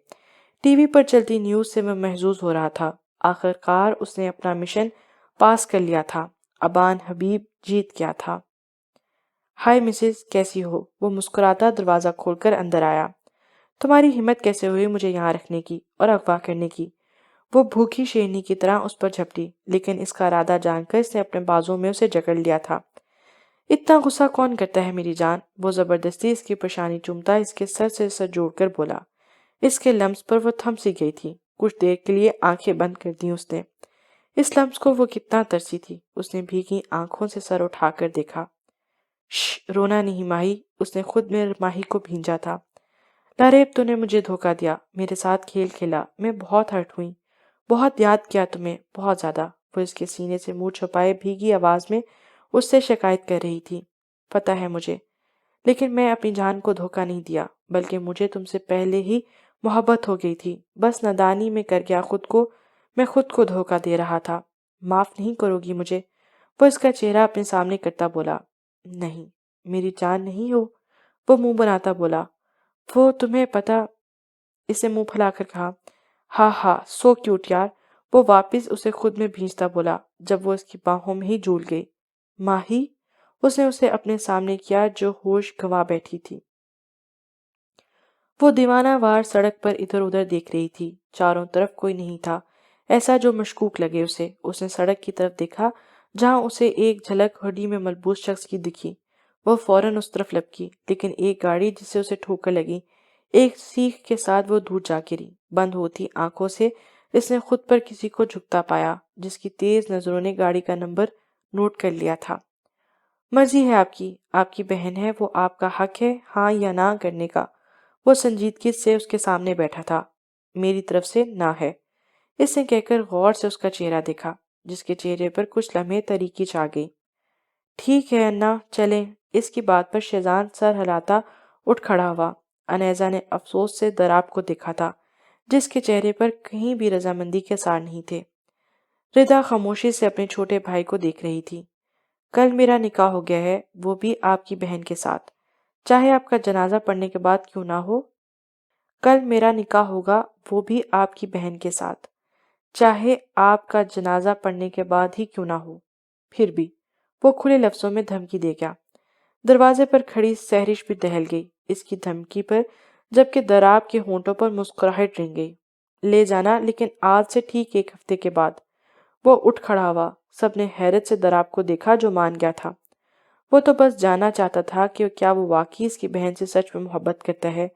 ٹی وی پر چلتی نیوز سے وہ محظوظ ہو رہا تھا۔ آخرکار اس نے اپنا مشن پاس کر لیا تھا۔ ابان حبیب جیت گیا تھا۔ ہائے مسز، کیسی ہو؟ وہ مسکراتا دروازہ کھول کر اندر آیا۔ تمہاری ہمت کیسے ہوئی مجھے یہاں رکھنے کی اور اغوا کرنے کی؟ وہ بھوکی شیرنی کی طرح اس پر جھپٹی، لیکن اس کا ارادہ جان کر اس نے اپنے بازو میں اسے جکڑ لیا تھا۔ اتنا غصہ کون کرتا ہے میری جان؟ وہ زبردستی اس کی پیشانی چومتا اس کے سر سے سر جوڑ کر بولا۔ اس کے لمس پر وہ تھم سی گئی تھی۔ کچھ دیر کے لیے آنکھیں بند کر دیں اس نے۔ اس لمس کو وہ کتنا ترسی تھی۔ اس نے بھیگی آنکھوں سے سر اٹھا کر دیکھا۔ رونا نہیں ماہی، اس نے خود میں ماہی کو بھینجا تھا۔ لاریب، تو نے مجھے دھوکا دیا، میرے ساتھ کھیل کھیلا، میں بہت ہرٹ ہوئی، بہت یاد کیا تمہیں، بہت زیادہ۔ وہ اس کے سینے سے منہ چھپائے بھیگی آواز میں اس سے شکایت کر رہی تھی۔ پتہ ہے مجھے، لیکن میں اپنی جان کو دھوکا نہیں دیا، بلکہ مجھے تم سے پہلے ہی محبت ہو گئی تھی، بس نادانی میں کر گیا میں خود کو دھوکا دے رہا تھا۔ معاف نہیں کرو گی مجھے؟ وہ اس کا چہرہ اپنے سامنے کرتا بولا۔ نہیں، میری جان نہیں ہو، وہ منہ بناتا بولا۔ وہ تمہیں پتہ، اسے منہ پھلا کر کہا۔ ہاں ہاں، سو کیوٹ یار، وہ واپس اسے خود میں بھینجتا بولا جب وہ اس کی باہوں میں ہی جھول گئی۔ ماہی، اس نے اسے اپنے سامنے کیا جو ہوش گنوا بیٹھی تھی۔ وہ دیوانہ وار سڑک پر ادھر ادھر دیکھ رہی تھی، چاروں طرف کوئی نہیں تھا ایسا جو مشکوک لگے اسے۔ اس نے سڑک کی طرف دیکھا جہاں اسے ایک جھلک ہڈی میں ملبوس شخص کی دکھی۔ وہ فوراً اس طرف لپکی، لیکن ایک گاڑی جس سے اسے ٹھوکر لگی، ایک سیخ کے ساتھ وہ دور جا گری۔ بند ہوتی آنکھوں سے اس نے خود پر کسی کو جھکتا پایا جس کی تیز نظروں نے گاڑی کا نمبر نوٹ کر لیا تھا۔ مرضی ہے آپ کی بہن ہے، وہ آپ کا حق ہے ہاں یا نہ کرنے کا۔ وہ سنجیدگی سے اس کے سامنے بیٹھا تھا۔ میری طرف سے نہ ہے، اس نے کہہ کر غور سے اس کا چہرہ دیکھا، جس کے چہرے پر کچھ لمحے تاریکی چھا گئی۔ ٹھیک ہے انا، چلیں۔ اس کی بات پر شیزان سر ہلاتا اٹھ کھڑا ہوا۔ انیزہ نے افسوس سے دراب کو دیکھا تھا، جس کے چہرے پر کہیں بھی رضامندی کے آثار نہیں تھے۔ ردا خاموشی سے اپنے چھوٹے بھائی کو دیکھ رہی تھی۔ کل میرا نکاح ہو گیا ہے، وہ بھی آپ کی بہن کے ساتھ، چاہے آپ کا جنازہ پڑھنے کے بعد کیوں نہ ہو۔ کل میرا نکاح ہوگا، وہ بھی آپ کی بہن کے ساتھ، چاہے آپ کا جنازہ پڑھنے کے بعد ہی کیوں نہ ہو۔ پھر بھی وہ کھلے لفظوں میں دھمکی دے گیا۔ دروازے پر کھڑی سہرش بھی دہل گئی اس کی دھمکی پر، جبکہ دراب کے ہونٹوں پر مسکراہٹ رنگ گئی۔ لے جانا، لیکن آج سے ٹھیک ایک ہفتے کے بعد۔ وہ اٹھ کھڑا ہوا۔ سب نے حیرت سے دراب کو دیکھا جو مان گیا تھا۔ وہ تو بس جاننا چاہتا تھا کہ کیا وہ واقعی اس کی بہن سے سچ میں محبت کرتا ہے۔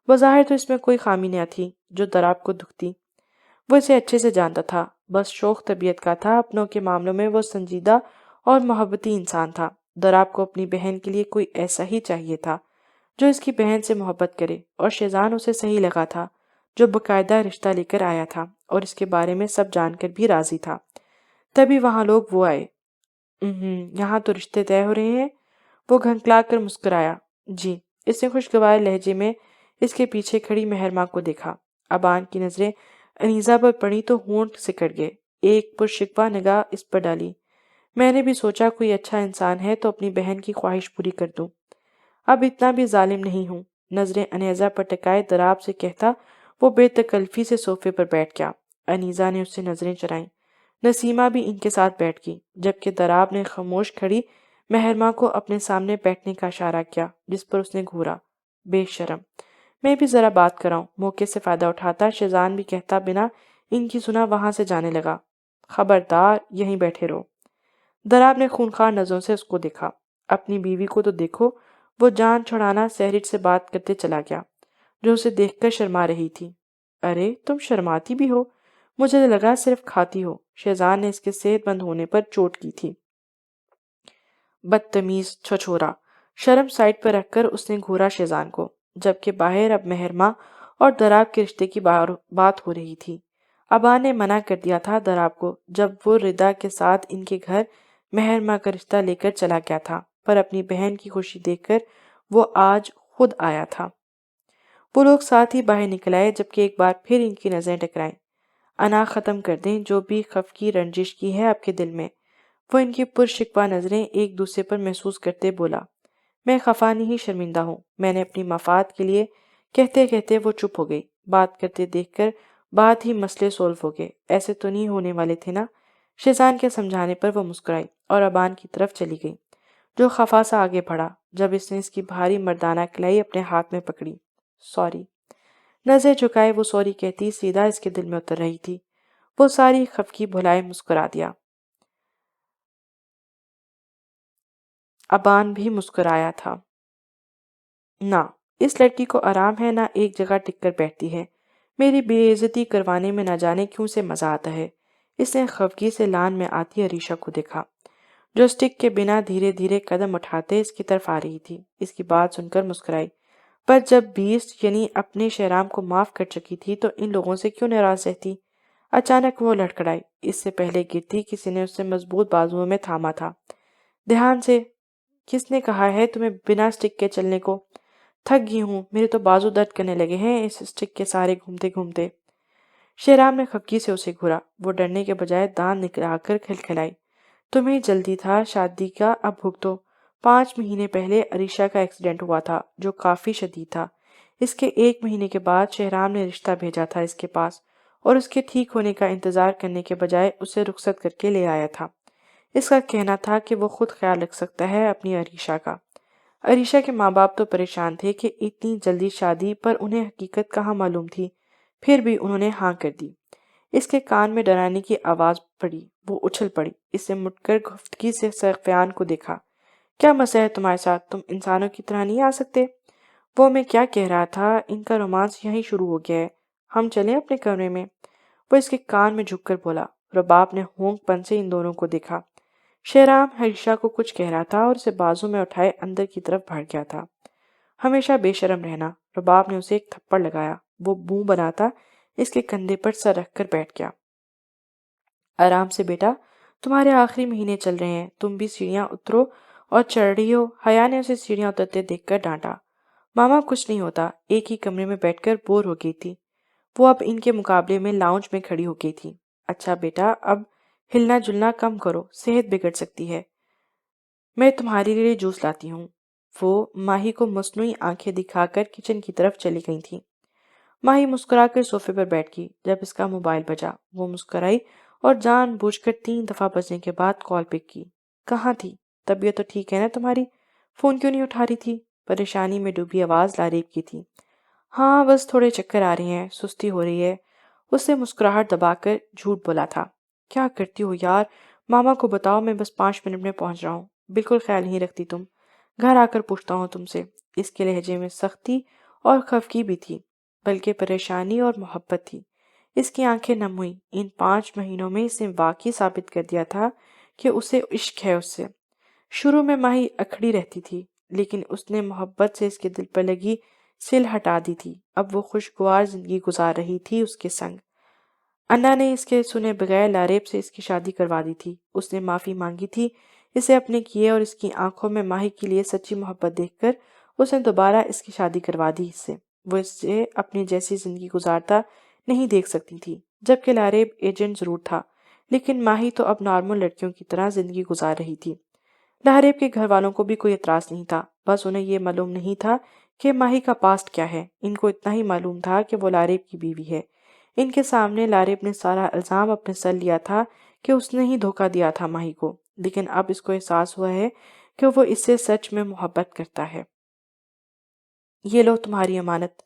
بظاہر تو اس میں کوئی خامی نہ تھی جو دراب کو دکھتی۔ وہ اسے اچھے سے جانتا تھا، بس شوخ طبیعت کا تھا، اپنوں کے معاملوں میں وہ سنجیدہ اور محبتی انسان تھا۔ دراب کو اپنی بہن کے لیے کوئی ایسا ہی چاہیے تھا جو اس کی بہن سے محبت کرے، اور شیزان اسے صحیح لگا تھا جو باقاعدہ رشتہ لے کر آیا تھا اور اس کے بارے میں سب جان کر بھی راضی تھا۔ تبھی وہاں لوگ وہ آئے۔ یہاں تو رشتے طے ہو رہے ہیں؟ وہ گھنکلا کر مسکرایا۔ جی۔ اس نے خوشگوار لہجے میں اس کے پیچھے کھڑی مہرماں کو دیکھا۔ ابان کی نظریں انیزہ پر پڑی تو ہونٹ سکڑ گئے۔ ایک پرشکوہ نگاہ اس پر ڈالی۔ میں نے بھی سوچا کوئی اچھا انسان ہے تو اپنی بہن کی خواہش پوری کر دوں۔ اب اتنا بھی ظالم نہیں ہوں۔ نظریں انیزہ پر ٹکائے دراب سے کہتا وہ بے تکلفی سے صوفے پر بیٹھ گیا۔ انیزہ نے اس سے نظریں چرائیں۔ نسیمہ بھی ان کے ساتھ بیٹھ گئی، جبکہ دراب نے خاموش کھڑی مہرماں کو اپنے سامنے بیٹھنے کا اشارہ کیا، جس پر اس نے گھورا۔ بے شرم، میں بھی ذرا بات کراؤں۔ موقع سے فائدہ اٹھاتا شیزان بھی کہتا بنا ان کی سنا وہاں سے جانے لگا۔ خبردار، یہیں بیٹھے رہو۔ دراب نے خونخوار نظروں سے اس کو دیکھا۔ اپنی بیوی کو تو دیکھو۔ وہ جان چھڑانا سہرج سے بات کرتے چلا گیا، جو اسے دیکھ کر شرما رہی تھی۔ ارے تم شرماتی بھی ہو، مجھے لگا صرف کھاتی ہو۔ شیزان نے اس کے صحت مند ہونے پر چوٹ کی تھی۔ بدتمیز چھچورا۔ شرم سائڈ پر رکھ کر اس نے گھورا شیزان کو، جبکہ باہر اب مہرماں اور دراب کے رشتے کی بات ہو رہی تھی۔ ابا نے منع کر دیا تھا دراب کو جب وہ ردا کے ساتھ ان کے گھر مہرماں کا رشتہ لے کر چلا گیا تھا، پر اپنی بہن کی خوشی دیکھ کر وہ آج خود آیا تھا۔ وہ لوگ ساتھ ہی باہر نکل آئے، جبکہ ایک بار پھر ان کی نظریں ٹکرائیں۔ انا ختم کر دیں جو بھی خفگی رنجش کی ہے آپ کے دل میں۔ وہ ان کی پرشکوہ نظریں ایک دوسرے پر محسوس کرتے بولا۔ میں خفا نہیں، شرمندہ ہوں۔ میں نے اپنی مفاد کے لیے کہتے کہتے وہ چپ ہو گئی۔ بات کرتے دیکھ کر بات ہی مسئلے سولو ہو گئے۔ ایسے تو نہیں ہونے والے تھے نا؟ شیزان کے سمجھانے پر وہ مسکرائی اور ابان کی طرف چلی گئی، جو خفا سا آگے بڑھا جب اس نے اس کی بھاری مردانہ کلائی اپنے ہاتھ میں پکڑی۔ سوری۔ نظر جھکائے وہ سوری کہتی سیدھا اس کے دل میں اتر رہی تھی۔ وہ ساری خفگی بھلائے مسکرا دیا۔ ابان بھی مسکرایا تھا۔ نہ، اس لڑکی کو آرام ہے، نہ ایک جگہ ٹک کر بیٹھتی ہے۔ میری بے عزتی کروانے میں نہ جانے کیوں سے مزہ آتا ہے۔ اس نے خفگی سے لان میں آتی عریشہ کو دیکھا، جو اسٹک کے بنا دھیرے دھیرے قدم اٹھاتے اس کی طرف آ رہی تھی۔ اس کی بات سن کر مسکرائی، پر جب 20 یعنی اپنے شہرام کو معاف کر چکی تھی تو ان لوگوں سے کیوں ناراض رہتی؟ اچانک وہ لڑکھڑائی۔ اس سے پہلے گرتی کسی نے اسے مضبوط بازوؤں میں تھاما تھا۔ دھیان سے۔ کس نے کہا ہے تمہیں بنا اسٹک کے چلنے کو؟ تھک گئی ہوں، میرے تو بازو درد کرنے لگے ہیں اس اسٹک کے سارے گھومتے گھومتے۔ شہرام نے خفگی سے اسے گھورا۔ وہ ڈرنے کے بجائے دانت نکلا کر کھلکھلائی۔ تمہیں جلدی تھا شادی کا، اب بھگتو۔ 5 مہینے پہلے عریشہ کا ایکسیڈنٹ ہوا تھا جو کافی شدید تھا۔ اس کے 1 مہینے کے بعد شہرام نے رشتہ بھیجا تھا اس کے پاس اور اس کے ٹھیک ہونے کا انتظار کرنے کے بجائے اسے رخصت کر کے لے آیا تھا۔ اس کا کہنا تھا کہ وہ خود خیال رکھ سکتا ہے اپنی عریشہ کا۔ عریشہ کے ماں باپ تو پریشان تھے کہ اتنی جلدی شادی، پر انہیں حقیقت کہاں معلوم تھی، پھر بھی انہوں نے ہاں کر دی۔ اس کے کان میں ڈرانے کی آواز پڑی۔ وہ اچھل پڑی۔ اس سے مڑ کر گفتگی سے سفیان کو دیکھا۔ کیا مسئلہ ہے تمہارے ساتھ؟ تم انسانوں کی طرح نہیں آ سکتے؟ وہ میں کیا کہہ رہا تھا، ان کا رومانس یہیں شروع ہو گیا ہے، ہم چلیں اپنے کمرے میں؟ وہ اس کے کان میں جھک کر بولا۔ رباب نے ہونک پن سے ان دونوں کو دیکھا۔ شہرام عریشہ کو کچھ کہہ رہا تھا اور اسے بازو میں اٹھائے اندر کی طرف بڑھ گیا تھا۔ ہمیشہ بے شرم رہنا۔ رباب نے اسے ایک تھپڑ لگایا۔ وہ منہ بناتا اس کے کندھے پر سر رکھ کر بیٹھ گیا۔ آرام سے بیٹا، تمہارے آخری مہینے چل رہے ہیں، تم بھی سیڑھیاں اترو اور چڑھ رہی ہو۔ حیا نے اسے سیڑھیاں اترتے دیکھ کر ڈانٹا۔ ماما کچھ نہیں ہوتا، ایک ہی کمرے میں بیٹھ کر بور ہو گئی تھی۔ وہ اب ان کے مقابلے میں لاؤنج میں کھڑی ہو گئی تھی۔ اچھا بیٹا، اب ہلنا جلنا کم کرو، صحت بگڑ سکتی ہے۔ میں تمہارے لیے جوس لاتی ہوں۔ وہ ماہی کو مصنوعی آنکھیں دکھا کر کچن کی طرف چلی گئی تھی۔ ماہی مسکرا کر صوفے پر بیٹھ گئی۔ جب اس کا موبائل بجا، وہ مسکرائی اور جان بوجھ کر 3 دفعہ بجنے کے بعد کال پک کی۔ کہاں تھی؟ طبیعت تو ٹھیک ہے نا تمہاری؟ فون کیوں نہیں اٹھا رہی تھی؟ پریشانی میں ڈوبی آواز لاریب کی تھی۔ ہاں بس تھوڑے چکر آ رہے ہیں، سستی ہو رہی ہے۔ اس نے مسکراہٹ دبا کر جھوٹ بولا تھا۔ کیا کرتی ہو یار، ماما کو بتاؤ میں بس 5 منٹ میں پہنچ رہا ہوں۔ بالکل خیال نہیں رکھتی تم، گھر آ کر پوچھتا ہوں تم سے۔ اس کے لہجے میں سختی اور خفگی بھی تھی، بلکہ پریشانی اور محبت تھی۔ اس کی آنکھیں نم ہوئیں۔ ان 5 مہینوں میں اس نے واقعی ثابت کر دیا تھا کہ اسے عشق ہے اس سے۔ شروع میں ماہی اکھڑی رہتی تھی، لیکن اس نے محبت سے اس کے دل پر لگی سل ہٹا دی تھی۔ اب وہ خوشگوار زندگی گزار رہی تھی اس کے سنگ۔ انا نے اس کے سنے بغیر لاریب سے اس کی شادی کروا دی تھی۔ اس نے معافی مانگی تھی اسے اپنے کیے، اور اس کی آنکھوں میں ماہی کے لیے سچی محبت دیکھ کر اس نے دوبارہ اس کی شادی کروا دی اس سے۔ وہ اس سے اپنی جیسی زندگی گزارتا نہیں دیکھ سکتی تھی، جبکہ لاریب ایجنٹ ضرور تھا، لیکن ماہی تو اب نارمل لڑکیوں کی طرح زندگی گزار رہی تھی۔ لاریب کے گھر والوں کو بھی کوئی اعتراض نہیں تھا، بس انہیں یہ معلوم نہیں تھا کہ ماہی کا پاسٹ کیا ہے۔ ان کو اتنا ہی معلوم تھا کہ وہ لاریب کی بیوی ہے۔ ان کے سامنے لاریب نے سارا الزام اپنے سر لیا تھا کہ اس نے ہی دھوکہ دیا تھا ماہی کو، لیکن اب اس کو احساس ہوا ہے کہ وہ اس سے سچ میں محبت کرتا ہے۔ یہ لو تمہاری امانت۔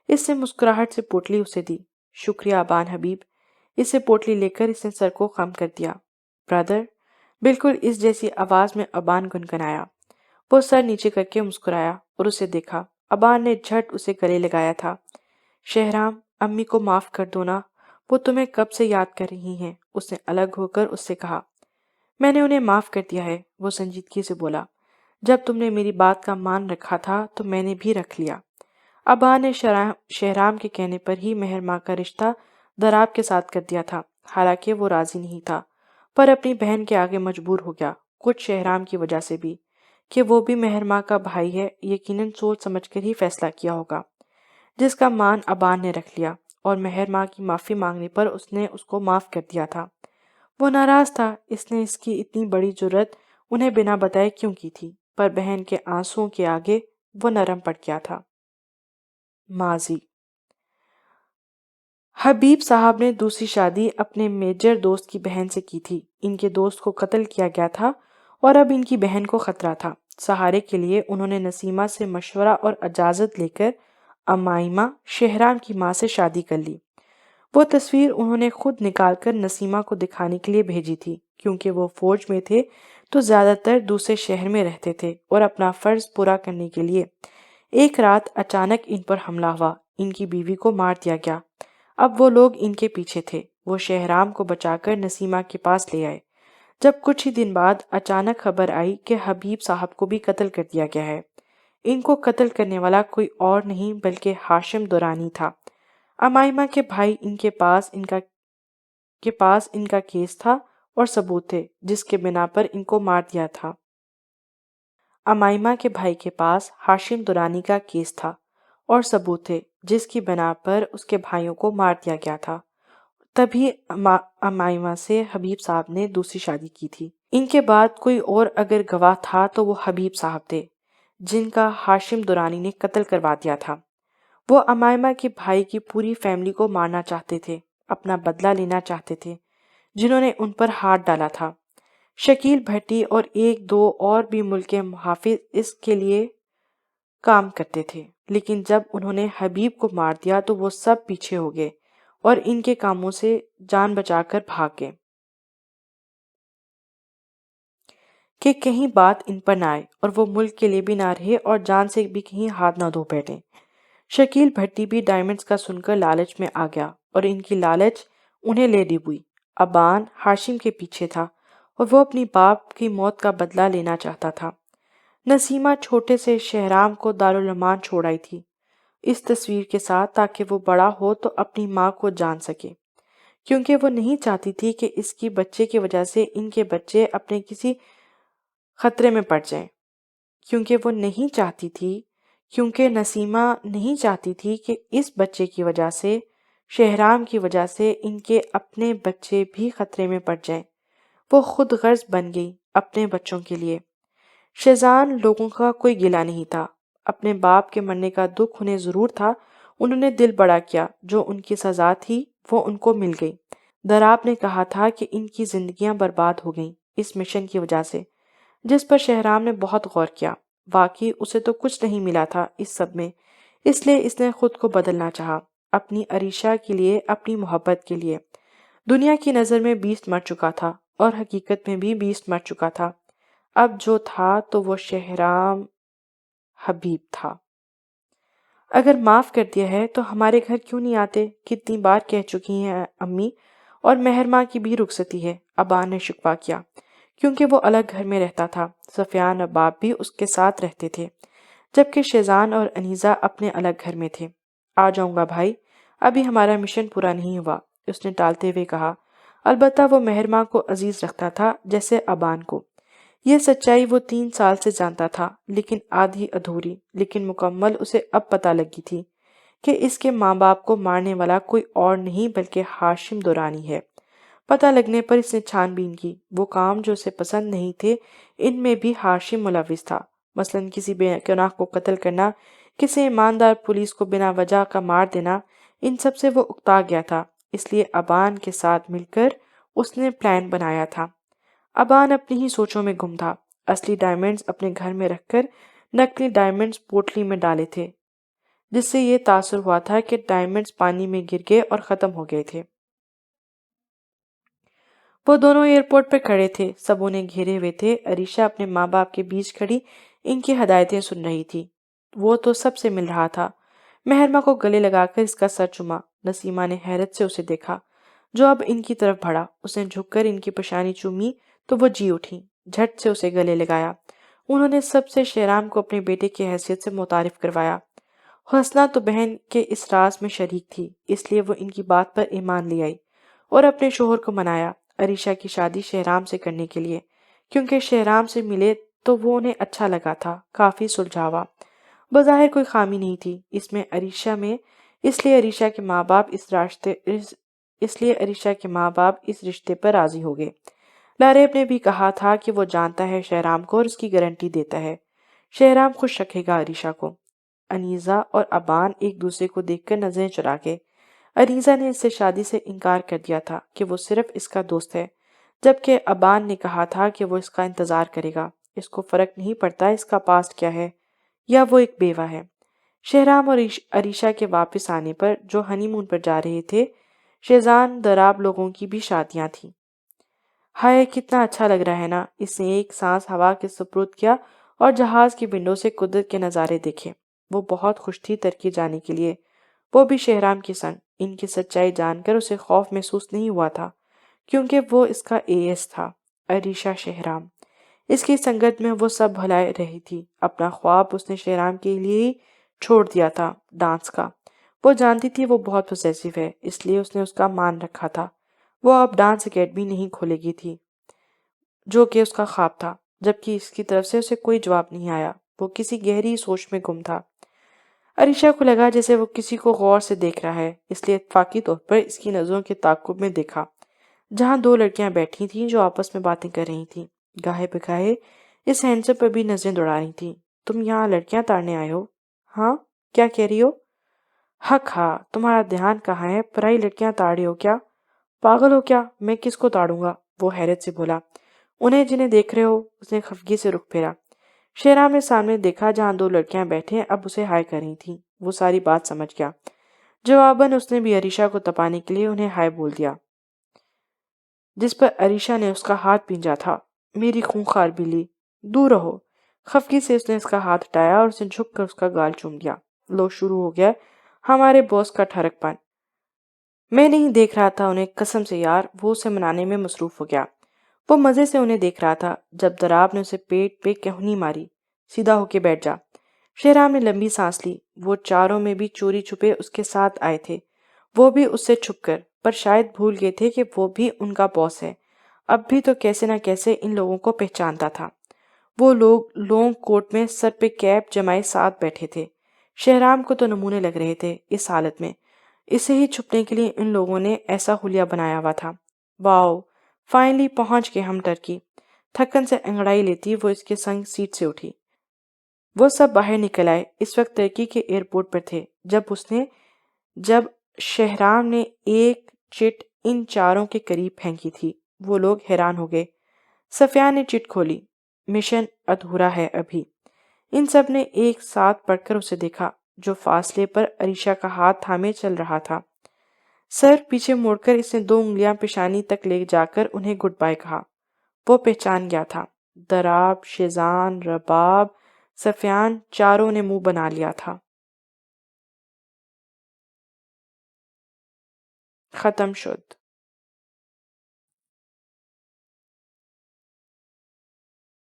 اس نے مسکراہٹ سے پوٹلی اسے دی۔ شکریہ ابان حبیب۔ اس سے پوٹلی لے کر اس نے سر کو خم کر دیا۔ برادر، بالکل اس جیسی آواز میں ابان گنگنایا۔ وہ سر نیچے کر کے مسکرایا اور اسے دیکھا۔ ابان نے جھٹ اسے گلے لگایا تھا۔ شہرام، امی کو معاف کر دو نا، وہ تمہیں کب سے یاد کر رہی ہیں۔ اس نے الگ ہو کر اس سے کہا۔ میں نے انہیں معاف کر دیا ہے، وہ سنجیدگی سے بولا۔ جب تم نے میری بات کا مان رکھا تھا تو میں نے بھی رکھ لیا۔ ابا نے شہرام کے کہنے پر ہی مہر ماں کا رشتہ دراب کے ساتھ کر دیا تھا، حالانکہ وہ راضی نہیں تھا، پر اپنی بہن کے آگے مجبور ہو گیا، کچھ شہرام کی وجہ سے بھی، کہ وہ بھی مہر ماں کا بھائی ہے، یقیناً سوچ سمجھ کر ہی فیصلہ کیا ہوگا، جس کا مان ابان نے رکھ لیا، اور مہر ماں کی معافی مانگنے پر اس نے اس کو معاف کر دیا تھا۔ وہ ناراض تھا اس نے اس کی اتنی بڑی جرت انہیں بنا بتائے کیوں کی تھی، پر بہن کے آنسوؤں کے آگے وہ نرم پڑ گیا تھا۔ ماضی حبیب صاحب نے دوسری شادی اپنے میجر دوست کی بہن سے کی تھی۔ ان کے دوست کو قتل کیا گیا تھا اور اب ان کی بہن کو خطرہ تھا۔ سہارے کے لیے انہوں نے نسیمہ سے مشورہ اور اجازت لے کر امائمہ شہرام کی ماں سے شادی کر لی۔ وہ تصویر انہوں نے خود نکال کر نسیمہ کو دکھانے کے لیے بھیجی تھی، کیونکہ وہ فوج میں تھے تو زیادہ تر دوسرے شہر میں رہتے تھے اور اپنا فرض پورا کرنے کے لیے ایک رات اچانک ان پر حملہ ہوا۔ ان کی بیوی کو مار دیا گیا۔ اب وہ لوگ ان کے پیچھے تھے۔ وہ شہرام کو بچا کر نسیمہ کے پاس لے آئے۔ جب کچھ ہی دن بعد اچانک خبر آئی کہ حبیب صاحب کو بھی قتل کر دیا گیا ہے۔ ان کو قتل کرنے والا کوئی اور نہیں بلکہ ہاشم دورانی تھا۔ امائمہ کے بھائی کے پاس ان کا کیس تھا اور ثبوت تھے جس کے بنا پر ان کو مار دیا تھا۔ امائمہ کے بھائی کے پاس ہاشم دورانی کا کیس تھا اور ثبوت تھے جس کی بنا پر اس کے بھائیوں کو مار دیا گیا تھا۔ تبھی امائمہ سے حبیب صاحب نے دوسری شادی کی تھی۔ ان کے بعد کوئی اور اگر گواہ تھا تو وہ حبیب صاحب تھے جن کا ہاشم دورانی نے قتل کروا دیا تھا۔ وہ امائمہ کے بھائی کی پوری فیملی کو مارنا چاہتے تھے، اپنا بدلہ لینا چاہتے تھے جنہوں نے ان پر ہاتھ ڈالا تھا۔ شکیل بھٹی اور ایک دو اور بھی ملک کے محافظ اس کے لیے کام کرتے تھے، لیکن جب انہوں نے حبیب کو مار دیا تو وہ سب پیچھے ہو گئے اور ان کے کاموں سے جان بچا کر بھاگ گئے کہ کہیں بات ان پر نہ آئے اور وہ ملک کے لیے بھی نہ رہے اور جان سے بھی کہیں ہاتھ نہ دھو بیٹھے۔ شکیل بھٹی بھی ڈائمنڈز کا سن کر لالچ میں آ گیا اور ان کی لالچ انہیں لے ڈوبی۔ ابان ہاشم کے پیچھے تھا اور وہ اپنی باپ کی موت کا بدلہ لینا چاہتا تھا۔ نسیمہ چھوٹے سے شہرام کو دارالمان چھوڑ آئی تھی اس تصویر کے ساتھ تاکہ وہ بڑا ہو تو اپنی ماں کو جان سکے، کیونکہ وہ نہیں چاہتی تھی کہ اس کی بچے کی وجہ سے ان کے بچے اپنے کسی خطرے میں پڑ جائیں، کیونکہ نسیمہ نہیں چاہتی تھی کہ اس بچے کی وجہ سے، شہرام کی وجہ سے ان کے اپنے بچے بھی خطرے میں پڑ جائیں۔ وہ خود غرض بن گئی اپنے بچوں کے لیے۔ شیزان لوگوں کا کوئی گلہ نہیں تھا، اپنے باپ کے مرنے کا دکھ انہیں ضرور تھا۔ انہوں نے دل بڑا کیا، جو ان کی سزا تھی وہ ان کو مل گئی۔ دراب نے کہا تھا کہ ان کی زندگیاں برباد ہو گئیں اس مشن کی وجہ سے، جس پر شہرام نے بہت غور کیا۔ واقعی اسے تو کچھ نہیں ملا تھا اس سب میں، اس لیے اس نے خود کو بدلنا چاہا، اپنی عریشہ کے لیے، اپنی محبت کے لیے۔ دنیا کی نظر میں بیسٹ مر چکا تھا اور حقیقت میں بھی بیسٹ مر چکا تھا۔ اب جو تھا تو وہ شہرام حبیب تھا۔ اگر معاف کر دیا ہے تو ہمارے گھر کیوں نہیں آتے؟ کتنی بار کہہ چکی ہیں امی، اور مہر ماں کی بھی رخصتی ہے، ابان نے شکوہ کیا، کیونکہ وہ الگ گھر میں رہتا تھا۔ سفیان اور باپ بھی اس کے ساتھ رہتے تھے، جبکہ شیزان اور انیزہ اپنے الگ گھر میں تھے۔ آ جاؤں گا بھائی، ابھی ہمارا مشن پورا نہیں ہوا، اس نے ٹالتے ہوئے کہا۔ البتہ وہ مہر ماں کو عزیز رکھتا تھا جیسے ابان کو۔ یہ سچائی وہ 3 سال سے جانتا تھا، لیکن آدھی ادھوری، لیکن مکمل اسے اب پتہ لگی تھی کہ اس کے ماں باپ کو مارنے والا کوئی اور نہیں بلکہ ہاشم دورانی ہے۔ پتہ لگنے پر اس نے چھان بین کی، وہ کام جو اسے پسند نہیں تھے ان میں بھی ہاشم ملوث تھا، مثلاً کسی بے گناہ کو قتل کرنا، کسی ایماندار پولیس کو بنا وجہ کا مار دینا۔ ان سب سے وہ اکتا گیا تھا، اس لیے ابان کے ساتھ مل کر اس نے پلان بنایا تھا۔ ابان اپنی ہی سوچوں میں گم تھا۔ اصلی ڈائمنڈز اپنے گھر میں رکھ کر نقلی ڈائمنڈز پوٹلی میں ڈالے تھے، جس سے یہ تاثر ہوا تھا کہ ڈائمنڈز پانی میں گر گئے اور ختم ہو گئے تھے۔ وہ دونوں ایئرپورٹ پر کھڑے تھے، سب انہیں گھیرے ہوئے تھے۔ عریشہ اپنے ماں باپ کے بیچ کھڑی ان کی ہدایتیں سن رہی تھی۔ وہ تو سب سے مل رہا تھا۔ مہرماں کو گلے لگا کر اس کا سر چوما۔ نسیمہ نے حیرت سے اسے دیکھا جو اب ان کی طرف بڑھا۔ اس نے جھک کر ان کی پیشانی چومی تو وہ جی اٹھی، جھٹ سے اسے گلے لگایا۔ انہوں نے سب سے شہرام کو اپنے بیٹے کی حیثیت سے متعارف کروایا۔ حسنہ تو بہن کے اس راز میں شریک تھی، اس لیے وہ ان کی بات پر ایمان لے آئی اور اپنے شوہر کو منایا عریشہ کی شادی شہرام سے کرنے کے لیے، کیونکہ شہرام سے ملے تو وہ انہیں اچھا لگا تھا، کافی سلجھاوا۔ بظاہر کوئی خامی نہیں تھی اس میں عریشہ میں، اس لیے عریشہ کے ماں باپ اس رشتے پر راضی ہو گئے۔ لاریب نے بھی کہا تھا کہ وہ جانتا ہے شہرام کو اور اس کی گارنٹی دیتا ہے شہرام خوش رکھے گا عریشہ کو۔ انیزہ اور ابان ایک دوسرے کو دیکھ کر نظریں چرا گئے۔ عریضہ نے اس سے شادی سے انکار کر دیا تھا کہ وہ صرف اس کا دوست ہے، جبکہ ابان نے کہا تھا کہ وہ اس کا انتظار کرے گا۔ اس کو فرق نہیں پڑتا اس کا پاسٹ کیا ہے یا وہ ایک بیوہ ہے۔ شہرام اور عریشہ کے واپس آنے پر جو ہنی مون پر جا رہے تھے، شیزان دراب لوگوں کی بھی شادیاں تھیں۔ ہائے کتنا اچھا لگ رہا ہے نا، اس نے ایک سانس ہوا کے سپرد کیا اور جہاز کی ونڈو سے قدرت کے نظارے دیکھے۔ وہ بہت خوش تھی ترکی جانے کے لیے، وہ بھی شہرام کے سنگ۔ ان کی سچائی جان کر اسے خوف محسوس نہیں ہوا تھا، کیونکہ وہ اس کا ایس تھا، عریشہ شہرام۔ اس کی سنگت میں وہ سب بھلائے رہی تھی۔ اپنا خواب اس نے شہرام کے لیے ہی چھوڑ دیا تھا، ڈانس کا۔ وہ جانتی تھی وہ بہت پوسیسو ہے، اس لیے اس نے اس کا مان رکھا تھا۔ وہ اب ڈانس اکیڈمی نہیں کھولے گی تھی، جو کہ اس کا خواب تھا، جبکہ اس کی طرف سے اسے کوئی جواب نہیں آیا۔ وہ کسی گہری سوچ میں گم تھا۔ عریشہ کو لگا جیسے وہ کسی کو غور سے دیکھ رہا ہے، اس لیے اتفاقی طور پر اس کی نظروں کے تعاقب میں دیکھا جہاں دو لڑکیاں بیٹھی تھیں جو آپس میں باتیں کر رہی تھیں۔ گاہے بگاہے اس ہینڈسم پر بھی نظریں دوڑا رہی تھیں۔ تم یہاں لڑکیاں تاڑنے آئے ہو؟ ہاں، کیا کہہ رہی ہو؟ حق ہاں، تمہارا دھیان کہاں ہے؟ پرائی لڑکیاں تاڑ رہے ہو کیا؟ پاگل ہو کیا؟ میں کس کو تاڑوں گا؟ وہ حیرت سے بولا۔ انہیں جنہیں دیکھ رہے ہو، اس نے خفگی سے رخ پھیرا۔ شہرام نے سامنے دیکھا جہاں دو لڑکیاں بیٹھے اب اسے ہائے کر رہی تھیں۔ وہ ساری بات سمجھ گیا۔ جواباً اس نے بھی عریشہ کو تپانے کے لیے انہیں ہائے بول دیا، جس پر عریشہ نے اس کا ہاتھ بھینجا تھا۔ میری خونخوار بلی، دور رہو۔ خفگی سے اس نے اس کا ہاتھ ہٹایا اور اسے جھک کر اس کا گال چوم دیا۔ لو شروع ہو گیا ہمارے باس کا ٹھڑک پن۔ میں نہیں دیکھ رہا تھا انہیں، قسم سے یار۔ وہ اسے منانے میں مصروف ہو گیا۔ وہ مزے سے انہیں دیکھ رہا تھا جب دراب نے اسے پیٹ پہ کہنی ماری، سیدھا ہو کے بیٹھ جا۔ شہرام نے لمبی سانس لی۔ وہ چاروں میں بھی چوری چھپے اس کے ساتھ آئے تھے، وہ بھی اس سے چھپ کر، پر شاید بھول گئے تھے کہ وہ بھی ان کا باس ہے۔ اب بھی تو کیسے نہ کیسے ان لوگوں کو پہچانتا تھا۔ وہ لوگ لونگ کوٹ میں سر پہ کیپ جمائے ساتھ بیٹھے تھے۔ شہرام کو تو نمونے لگ رہے تھے اس حالت میں، اسے ہی چھپنے کے لیے ان لوگوں نے ایسا حلیہ بنایا ہوا تھا۔ واؤ، فائنلی پہنچ گئے ہم ٹرکی۔ تھکن سے انگڑائی لیتی وہ اس کے سنگ سیٹ سے اٹھی۔ وہ سب باہر نکل آئے، اس وقت ترکی کے ایئرپورٹ پر تھے جب شہرام نے ایک چٹ ان چاروں کے قریب پھینکی تھی۔ وہ لوگ حیران ہو گئے۔ سفیان نے چٹ کھولی۔ مشن ادھورا ہے ابھی۔ ان سب نے ایک ساتھ پڑھ کر اسے دیکھا، جو فاصلے پر عریشہ کا ہاتھ تھامے چل رہا تھا۔ سر پیچھے موڑ کر اس نے 2 انگلیاں پیشانی تک لے جا کر انہیں گڈ بائے کہا۔ وہ پہچان گیا تھا۔ دراب، شیزان، رباب، سفیان، چاروں نے منہ بنا لیا تھا۔ ختم شد۔